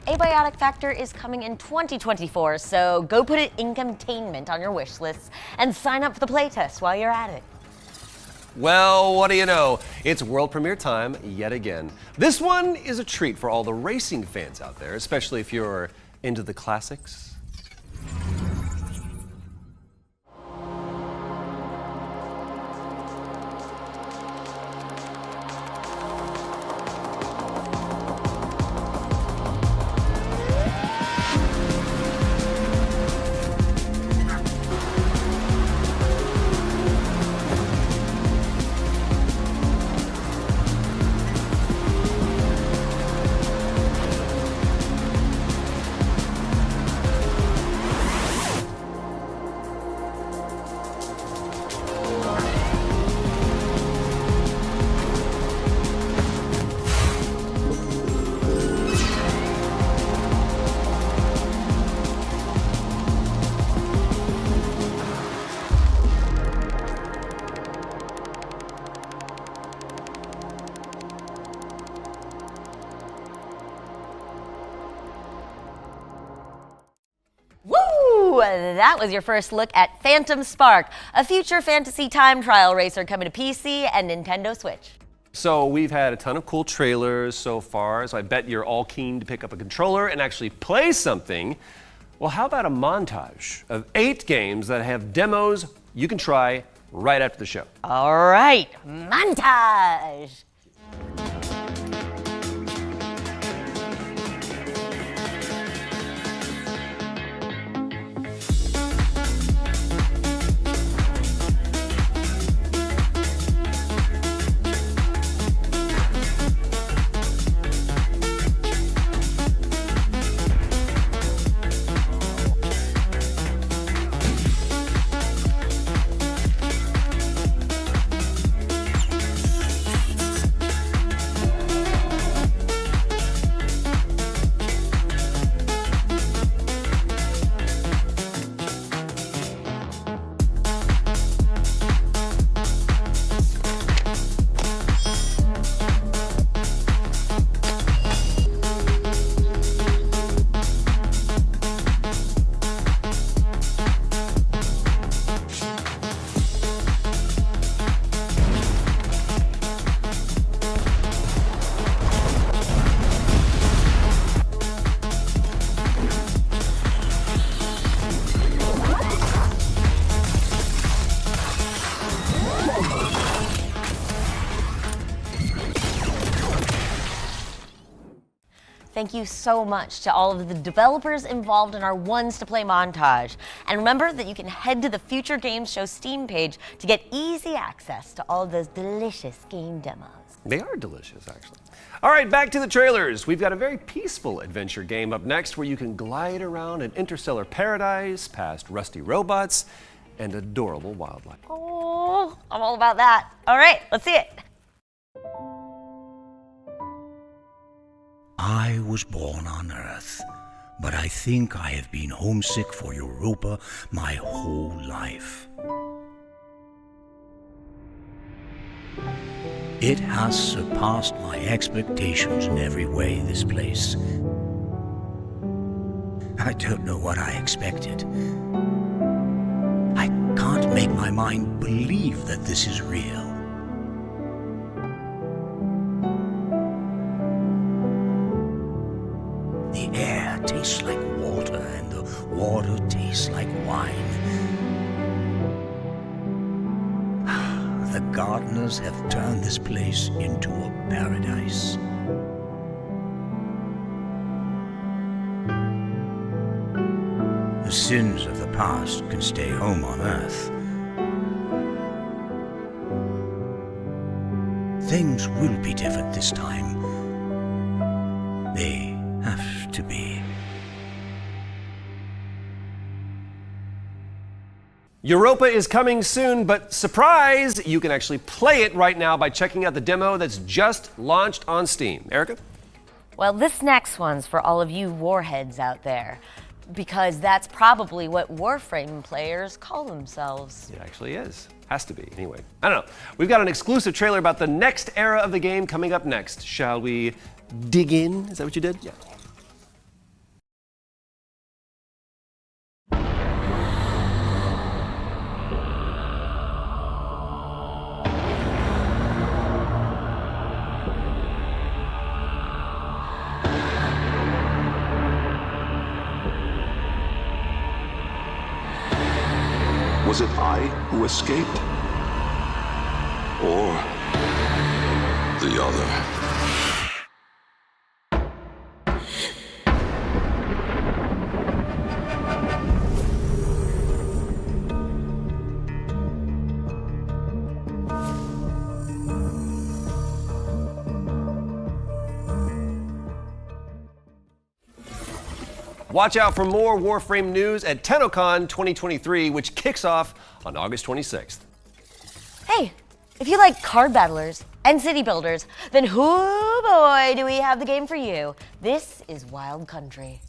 Abiotic Factor is coming in 2024, so go put it in containment on your wish list and sign up for the playtest while you're at it. Well, what do you know? It's world premiere time yet again. This one is a treat for all the racing fans out there, especially if you're into the classics. That was your first look at Phantom Spark, a future fantasy time trial racer coming to PC and Nintendo Switch. So we've had a ton of cool trailers so far, so I bet you're all keen to pick up a controller and actually play something. Well, how about a montage of 8 games that have demos you can try right after the show? All right, montage. thank you so much to all of the developers involved in our Ones to Play montage. And remember that you can head to the Future Games Show Steam page to get easy access to all of those delicious game demos. They are delicious, actually. All right, back to the trailers. We've got a very peaceful adventure game up next where you can glide around an interstellar paradise past rusty robots and adorable wildlife. Oh, I'm all about that. All right, let's see it. I was born on Earth, but I think I have been homesick for Europa my whole life. It has surpassed my expectations in every way, this place. I don't know what I expected. I can't make my mind believe that this is real. The air tastes like water, and the water tastes like wine. The gardeners have turned this place into a paradise. The sins of the past can stay home on Earth. Things will be different this time. They have to be. Europa is coming soon, but surprise, you can actually play it right now by checking out the demo that's just launched on Steam. Erica? Well, this next one's for all of you warheads out there, because that's probably what Warframe players call themselves. It actually is. Has to be, anyway. I don't know. We've got an exclusive trailer about the next era of the game coming up next. Shall we dig in? Is that what you did? Yeah. Was it I who escaped? Or the other? Watch out for more Warframe news at TennoCon 2023, which kicks off on August 26th. Hey, if you like card battlers and city builders, then hoo boy do we have the game for you. This is Wild Country.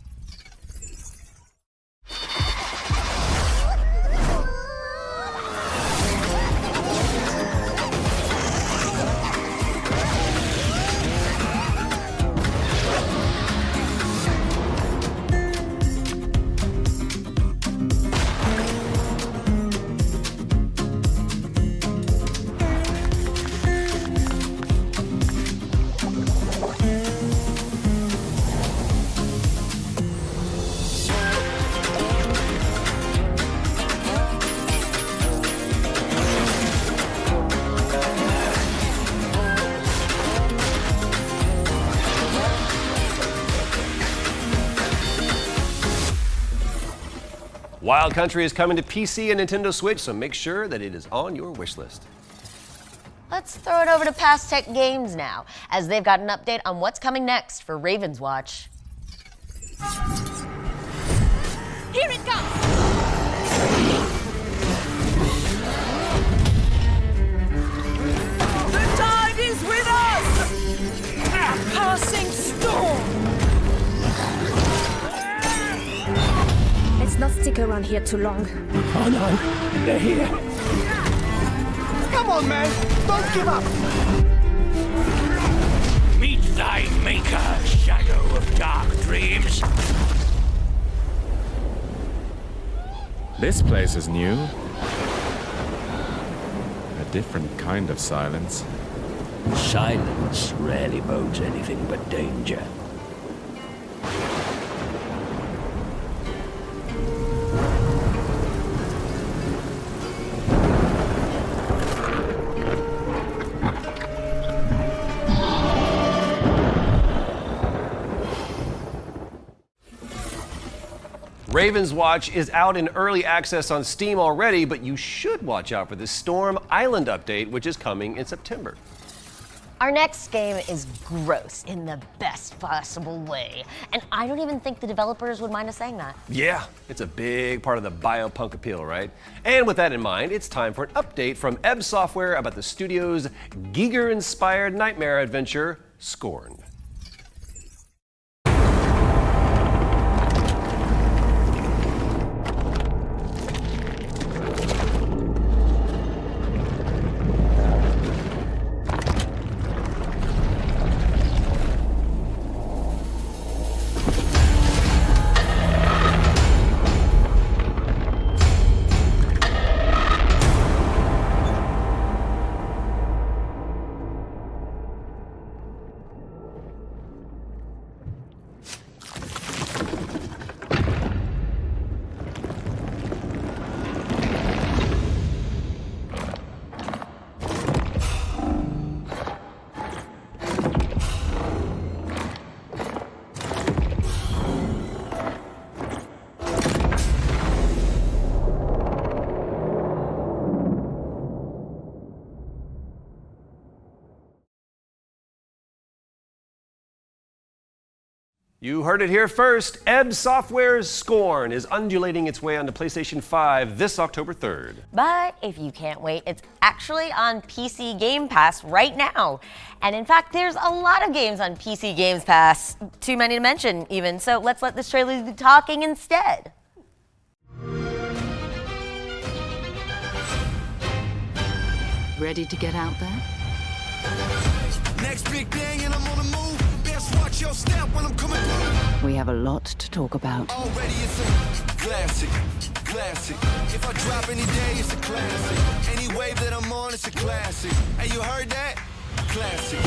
Wild Country is coming to PC and Nintendo Switch, so make sure that it is on your wish list. Let's throw it over to Past Tech Games now, as they've got an update on what's coming next for Raven's Watch. Here it comes! The tide is with us! A passing storm! Let's not stick around here too long. Oh no, they're here. Come on, man! Don't give up! Meet thy maker, shadow of dark dreams. This place is new. A different kind of silence. Silence rarely bodes anything but danger. Raven's Watch is out in early access on Steam already, but you should watch out for the Storm Island update, which is coming in September. Our next game is gross in the best possible way, and I don't even think the developers would mind us saying that. Yeah, it's a big part of the biopunk appeal, right? And with that in mind, it's time for an update from EB Software about the studio's GER-inspired nightmare adventure, Scorn. You heard it here first. EB Software's Scorn is undulating its way onto PlayStation 5 this October 3rd. But if you can't wait, it's actually on PC Game Pass right now. And in fact, there's a lot of games on PC Games Pass, too many to mention even, so let's let this trailer do the talking instead. Ready to get out there? Next big thing and I'm on the move. Best watch your step when I'm coming through. We have a lot to talk about. Already it's a classic. If I drop any day, it's a classic. Any wave that I'm on, it's a classic. Hey, you heard that? Classic.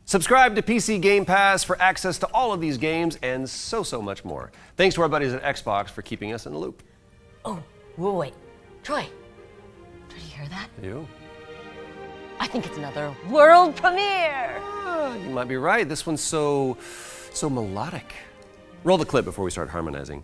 Subscribe to PC Game Pass for access to all of these games and so much more. Thanks to our buddies at Xbox for keeping us in the loop. Oh, wait. Troy, did you hear that? You? I think it's another world premiere. You might be right. This one's so melodic. Roll the clip before we start harmonizing.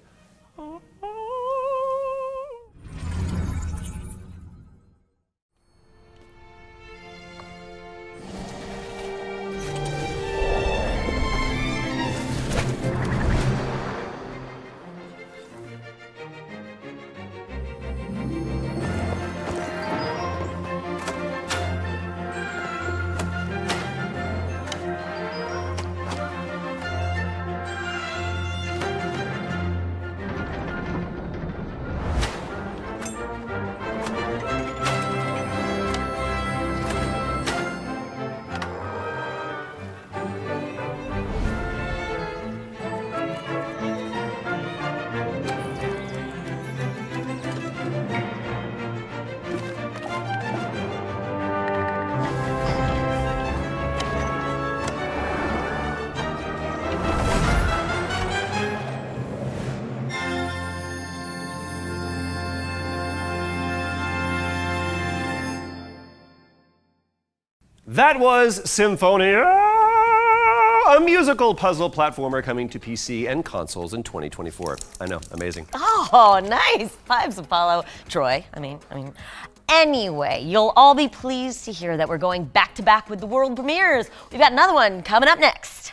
That was Symphonia, a musical puzzle platformer coming to PC and consoles in 2024. I know, amazing. Oh, nice. Vibes, Apollo. Troy, I mean. Anyway, you'll all be pleased to hear that we're going back to back with the world premieres. We've got another one coming up next.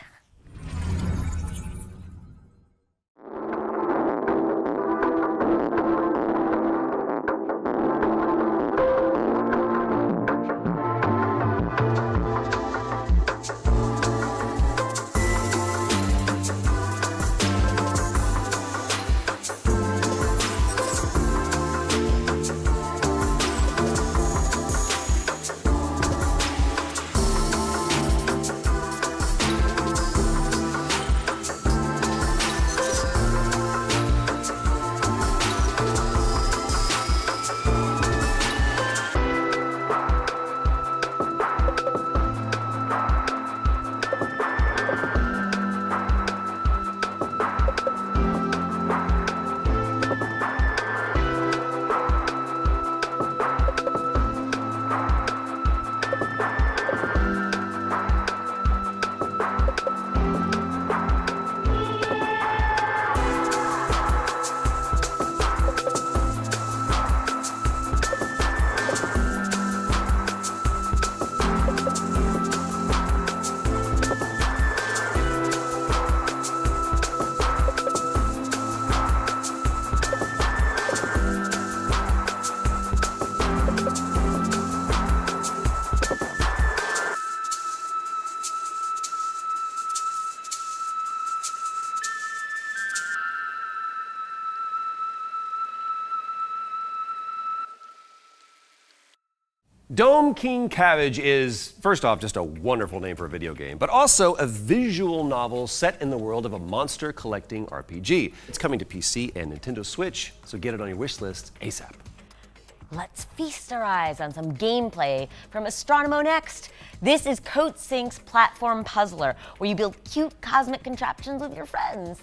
Dome King Cabbage is, first off, just a wonderful name for a video game, but also a visual novel set in the world of a monster collecting RPG. It's coming to PC and Nintendo Switch, so get it on your wish list ASAP. Let's feast our eyes on some gameplay from Astronomo next. This is CodeSync's platform puzzler, where you build cute cosmic contraptions with your friends.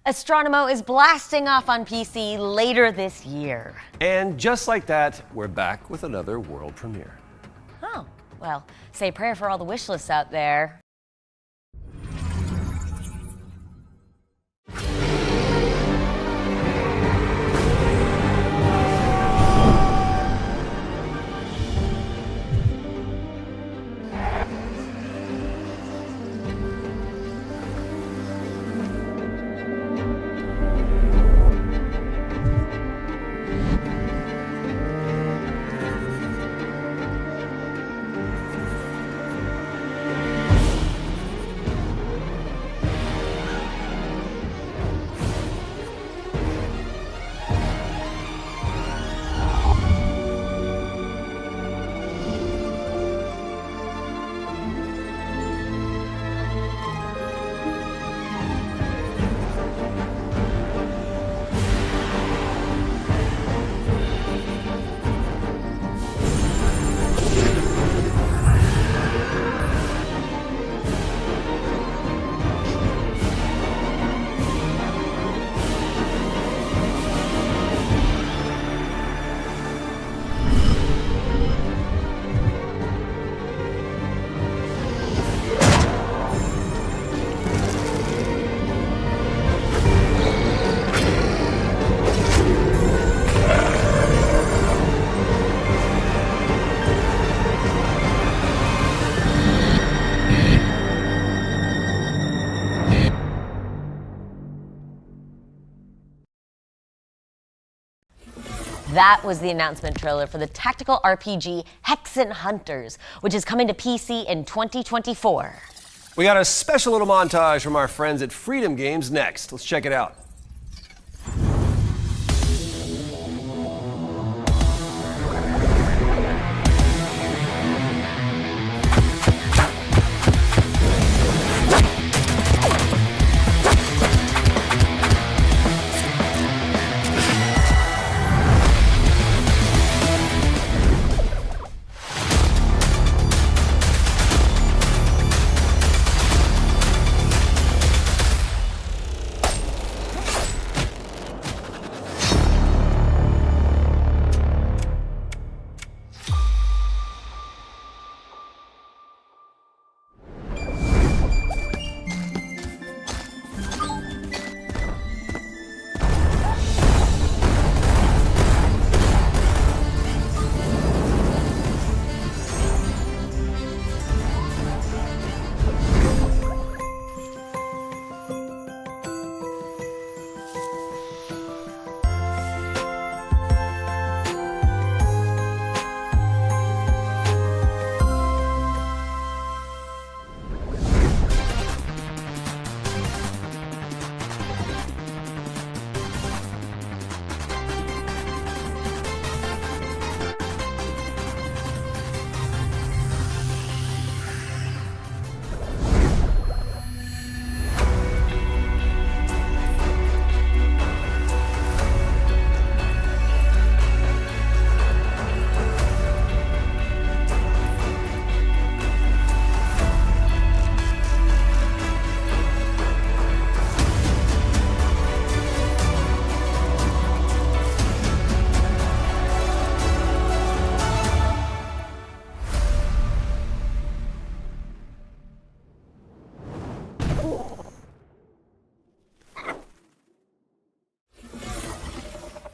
Astronomo is blasting off on PC later this year. And just like that, we're back with another world premiere. Oh, well, say a prayer for all the wish lists out there. That was the announcement trailer for the tactical RPG Hexen Hunters, which is coming to PC in 2024. We got a special little montage from our friends at Freedom Games next. Let's check it out.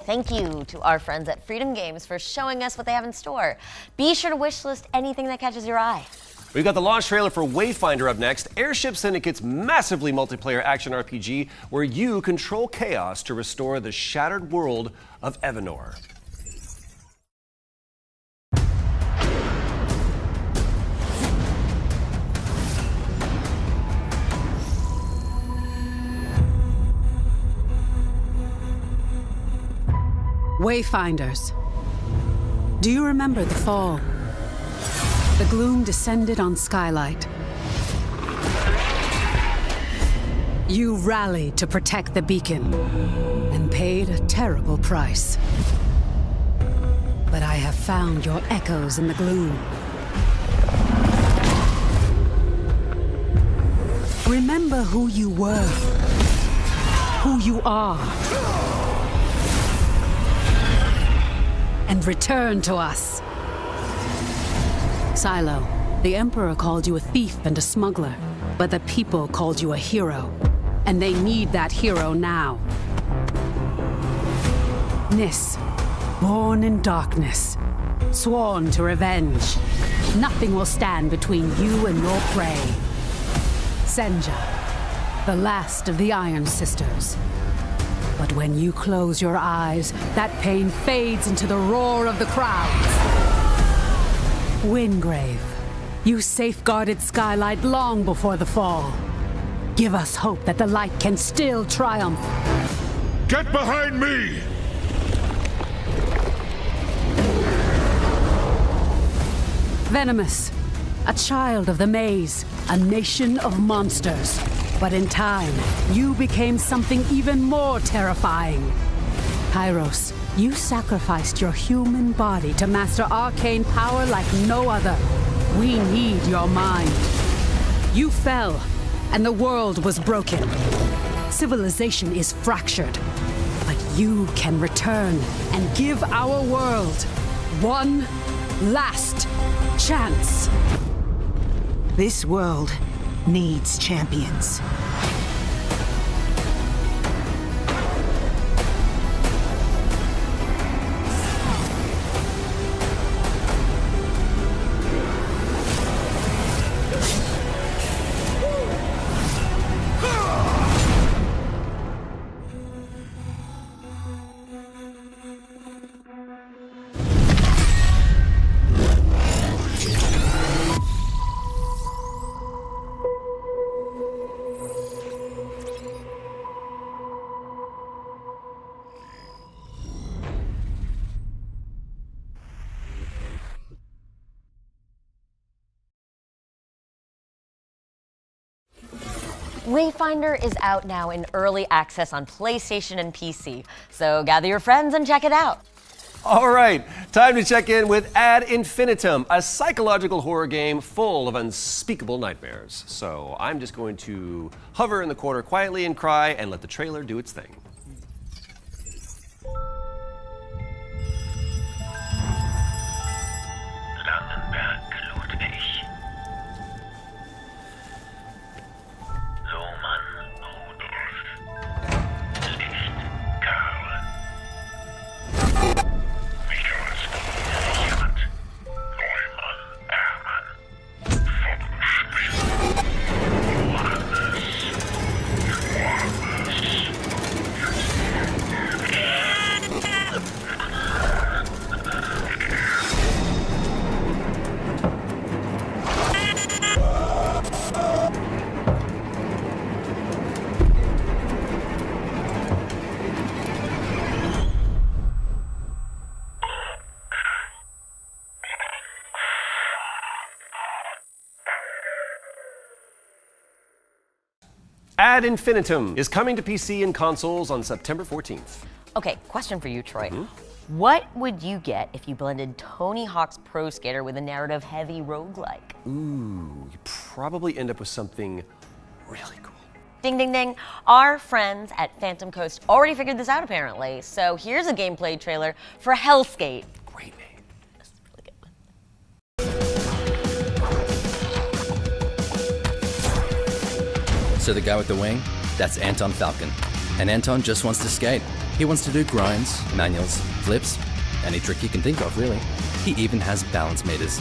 Thank you to our friends at Freedom Games for showing us what they have in store. Be sure to wishlist anything that catches your eye. We've got the launch trailer for Wayfinder up next, Airship Syndicate's massively multiplayer action RPG where you control chaos to restore the shattered world of Evanor. Wayfinders. Do you remember the fall? The gloom descended on Skylight. You rallied to protect the beacon and paid a terrible price. But I have found your echoes in the gloom. Remember who you were, who you are, and return to us. Silo, the Emperor called you a thief and a smuggler, but the people called you a hero, and they need that hero now. Nis, born in darkness, sworn to revenge. Nothing will stand between you and your prey. Senja, the last of the Iron Sisters. But when you close your eyes, that pain fades into the roar of the crowds. Wingrave, you safeguarded Skylight long before the fall. Give us hope that the light can still triumph. Get behind me! Venomous, a child of the maze, a nation of monsters. But in time, you became something even more terrifying. Kairos, you sacrificed your human body to master arcane power like no other. We need your mind. You fell, and the world was broken. Civilization is fractured. But you can return and give our world one last chance. This world needs champions. Wayfinder is out now in early access on PlayStation and PC, so gather your friends and check it out. All right, time to check in with Ad Infinitum, a psychological horror game full of unspeakable nightmares. So I'm just going to hover in the corner quietly and cry and let the trailer do its thing. Ad Infinitum is coming to PC and consoles on September 14th. Okay, question for you, Troy. What would you get if you blended Tony Hawk's Pro Skater with a narrative-heavy roguelike? Ooh, you probably end up with something really cool. Ding, ding, ding. Our friends at Phantom Coast already figured this out, apparently. So here's a gameplay trailer for Hellskate. Great name. This is really good. So the guy with the wing, that's Anton Falcon. And Anton just wants to skate. He wants to do grinds, manuals, flips, any trick you can think of, really. He even has balance meters.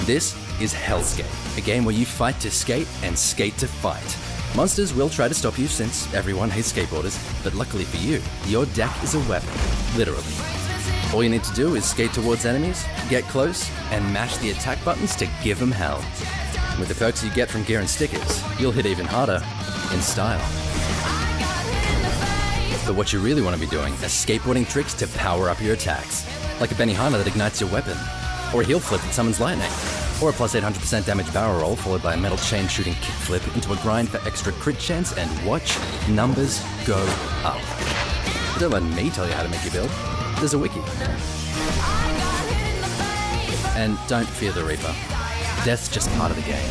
This is Hellskate, a game where you fight to skate and skate to fight. Monsters will try to stop you since everyone hates skateboarders, but luckily for you, your deck is a weapon, literally. All you need to do is skate towards enemies, get close, and mash the attack buttons to give them hell. With the perks you get from gear and stickers, you'll hit even harder, in style. But what you really want to be doing is skateboarding tricks to power up your attacks, like a Benihana that ignites your weapon, or a heel flip that summons lightning, or a plus 800% damage barrel roll followed by a metal chain shooting kickflip into a grind for extra crit chance, and watch numbers go up. But don't let me tell you how to make your build. There's a wiki. And don't fear the Reaper. Death's just part of the game.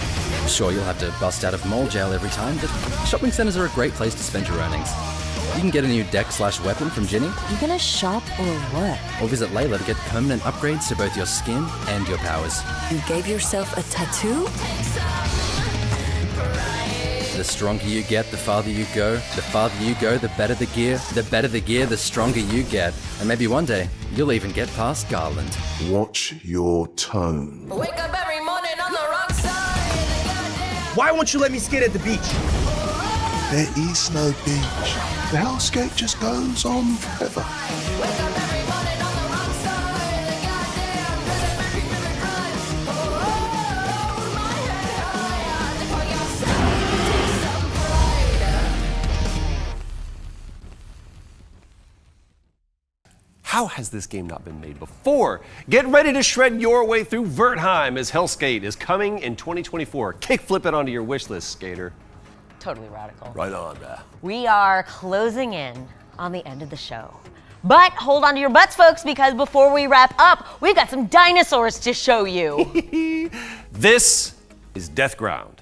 Sure, you'll have to bust out of mall jail every time, but shopping centers are a great place to spend your earnings. You can get a new deck/weapon from Ginny. You gonna shop or what? Or visit Layla to get permanent upgrades to both your skin and your powers. You gave yourself a tattoo? The stronger you get, the farther you go. The farther you go, the better the gear. The better the gear, the stronger you get. And maybe one day, you'll even get past Garland. Watch your tone. Wake up every morning on the wrong side. Why won't you let me skate at the beach? There is no beach. The Hellskate just goes on forever. How has this game not been made before? Get ready to shred your way through Wertheim as Hellskate is coming in 2024. Kickflip it onto your wish list, skater. Totally radical. Right on, man. We are closing in on the end of the show. But hold on to your butts, folks, because before we wrap up, we've got some dinosaurs to show you. This is Deathground.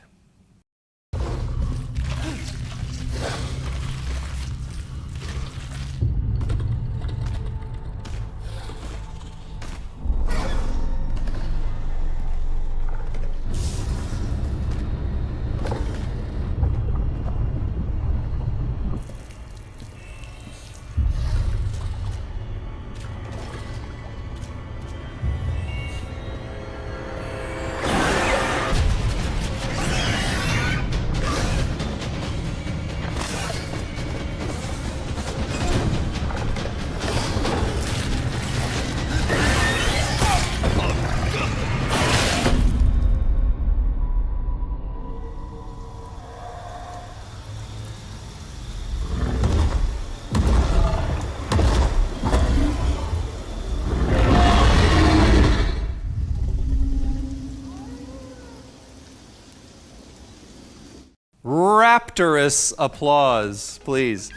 Rapturous applause, please.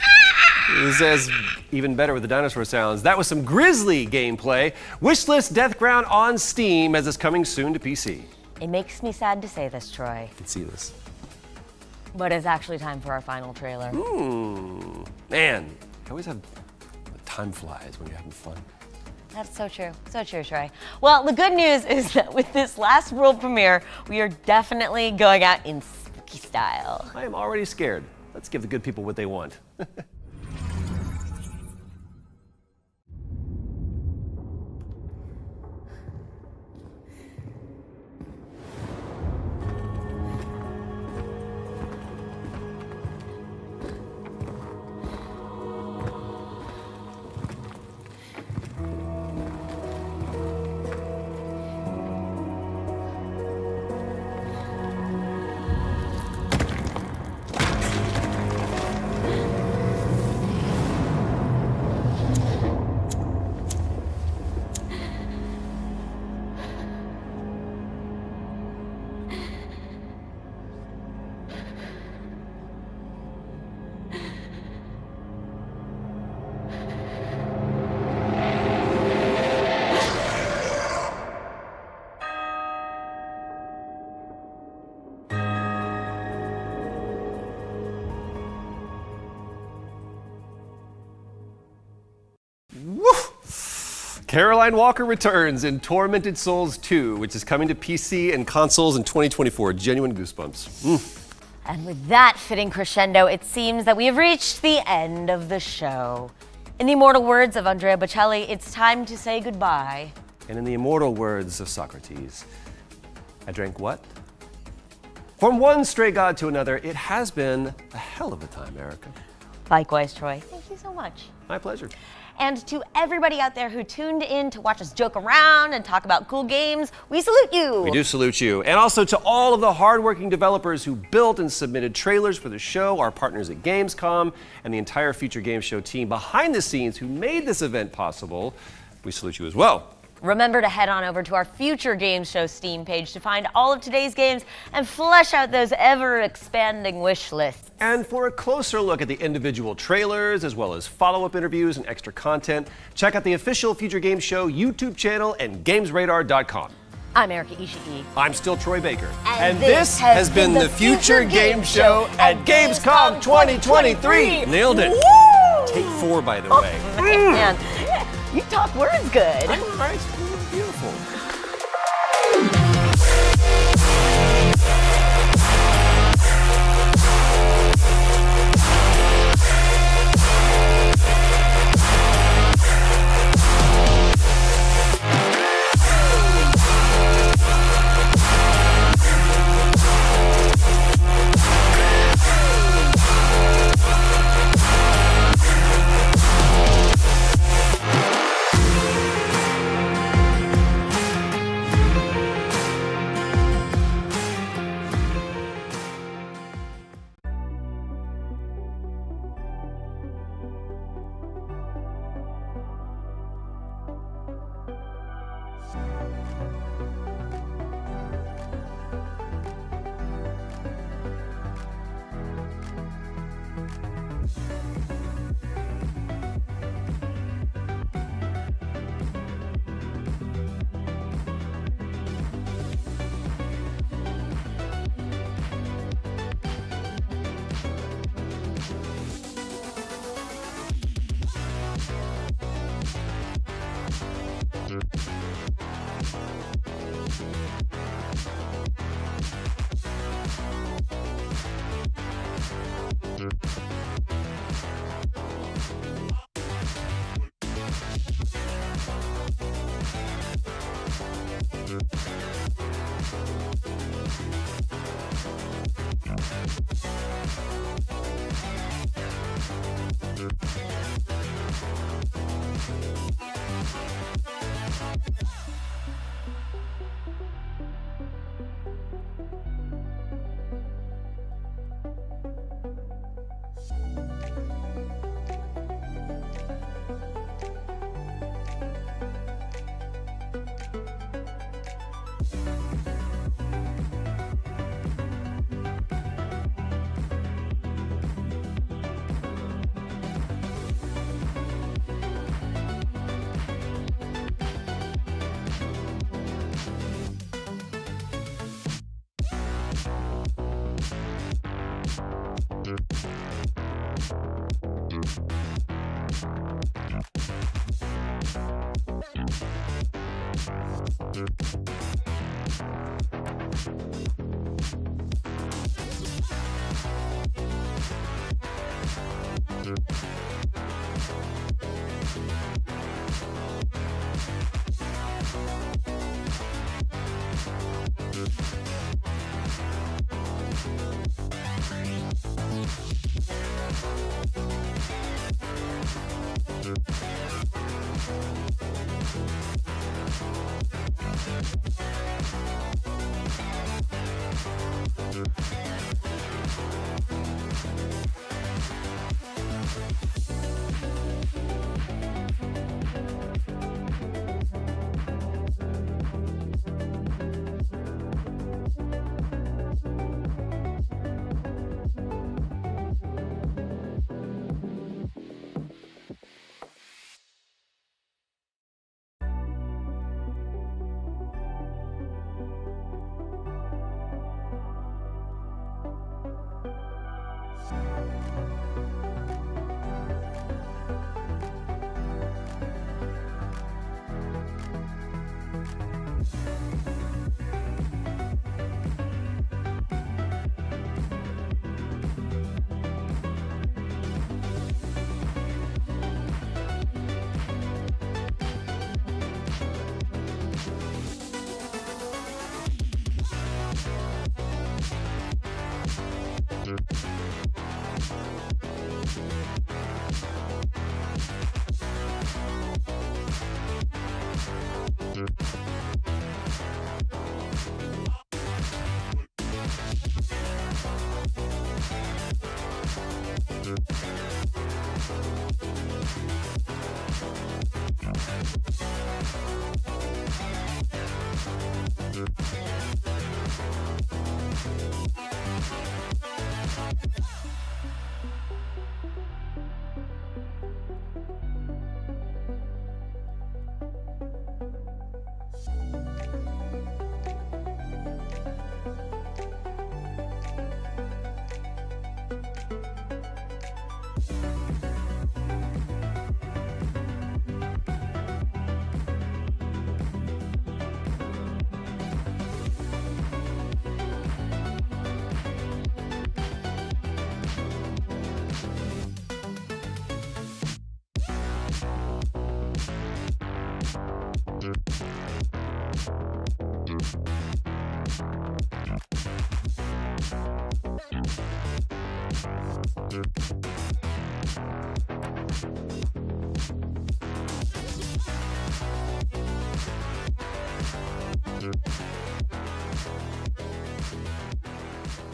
This is even better with the dinosaur sounds. That was some grisly gameplay. Wishlist Deathground on Steam as it's coming soon to PC. It makes me sad to say this, Troy, I can see this. but it's actually time for our final trailer. Man, you always have time flies when you're having fun. That's so true. So true, Troy. Well, the good news is that with this last world premiere, we are definitely going out in spooky style. I am already scared. Let's give the good people what they want. Caroline Walker returns in Tormented Souls 2, which is coming to PC and consoles in 2024. Genuine goosebumps. And with that fitting crescendo, it seems that we have reached the end of the show. In the immortal words of Andrea Bocelli, it's time to say goodbye. And in the immortal words of Socrates, I drank what? From one stray god to another, it has been a hell of a time, Erica. Likewise, Troy. Thank you so much. My pleasure. And to everybody out there who tuned in to watch us joke around and talk about cool games, we salute you. We do salute you. And also to all of the hardworking developers who built and submitted trailers for the show, our partners at Gamescom, and the entire Future Game Show team behind the scenes who made this event possible, we salute you as well. Remember to head on over to our Future Game Show Steam page to find all of today's games and flesh out those ever-expanding wish lists. And for a closer look at the individual trailers, as well as follow-up interviews and extra content, check out the official Future Game Show YouTube channel and GamesRadar.com. I'm Erica Ishii. I'm still Troy Baker. And this has been the Future Game Show at Gamescom 2023. Nailed it. Woo! Take 4, by the way. Man, you talk words good. I'm all right. Beautiful.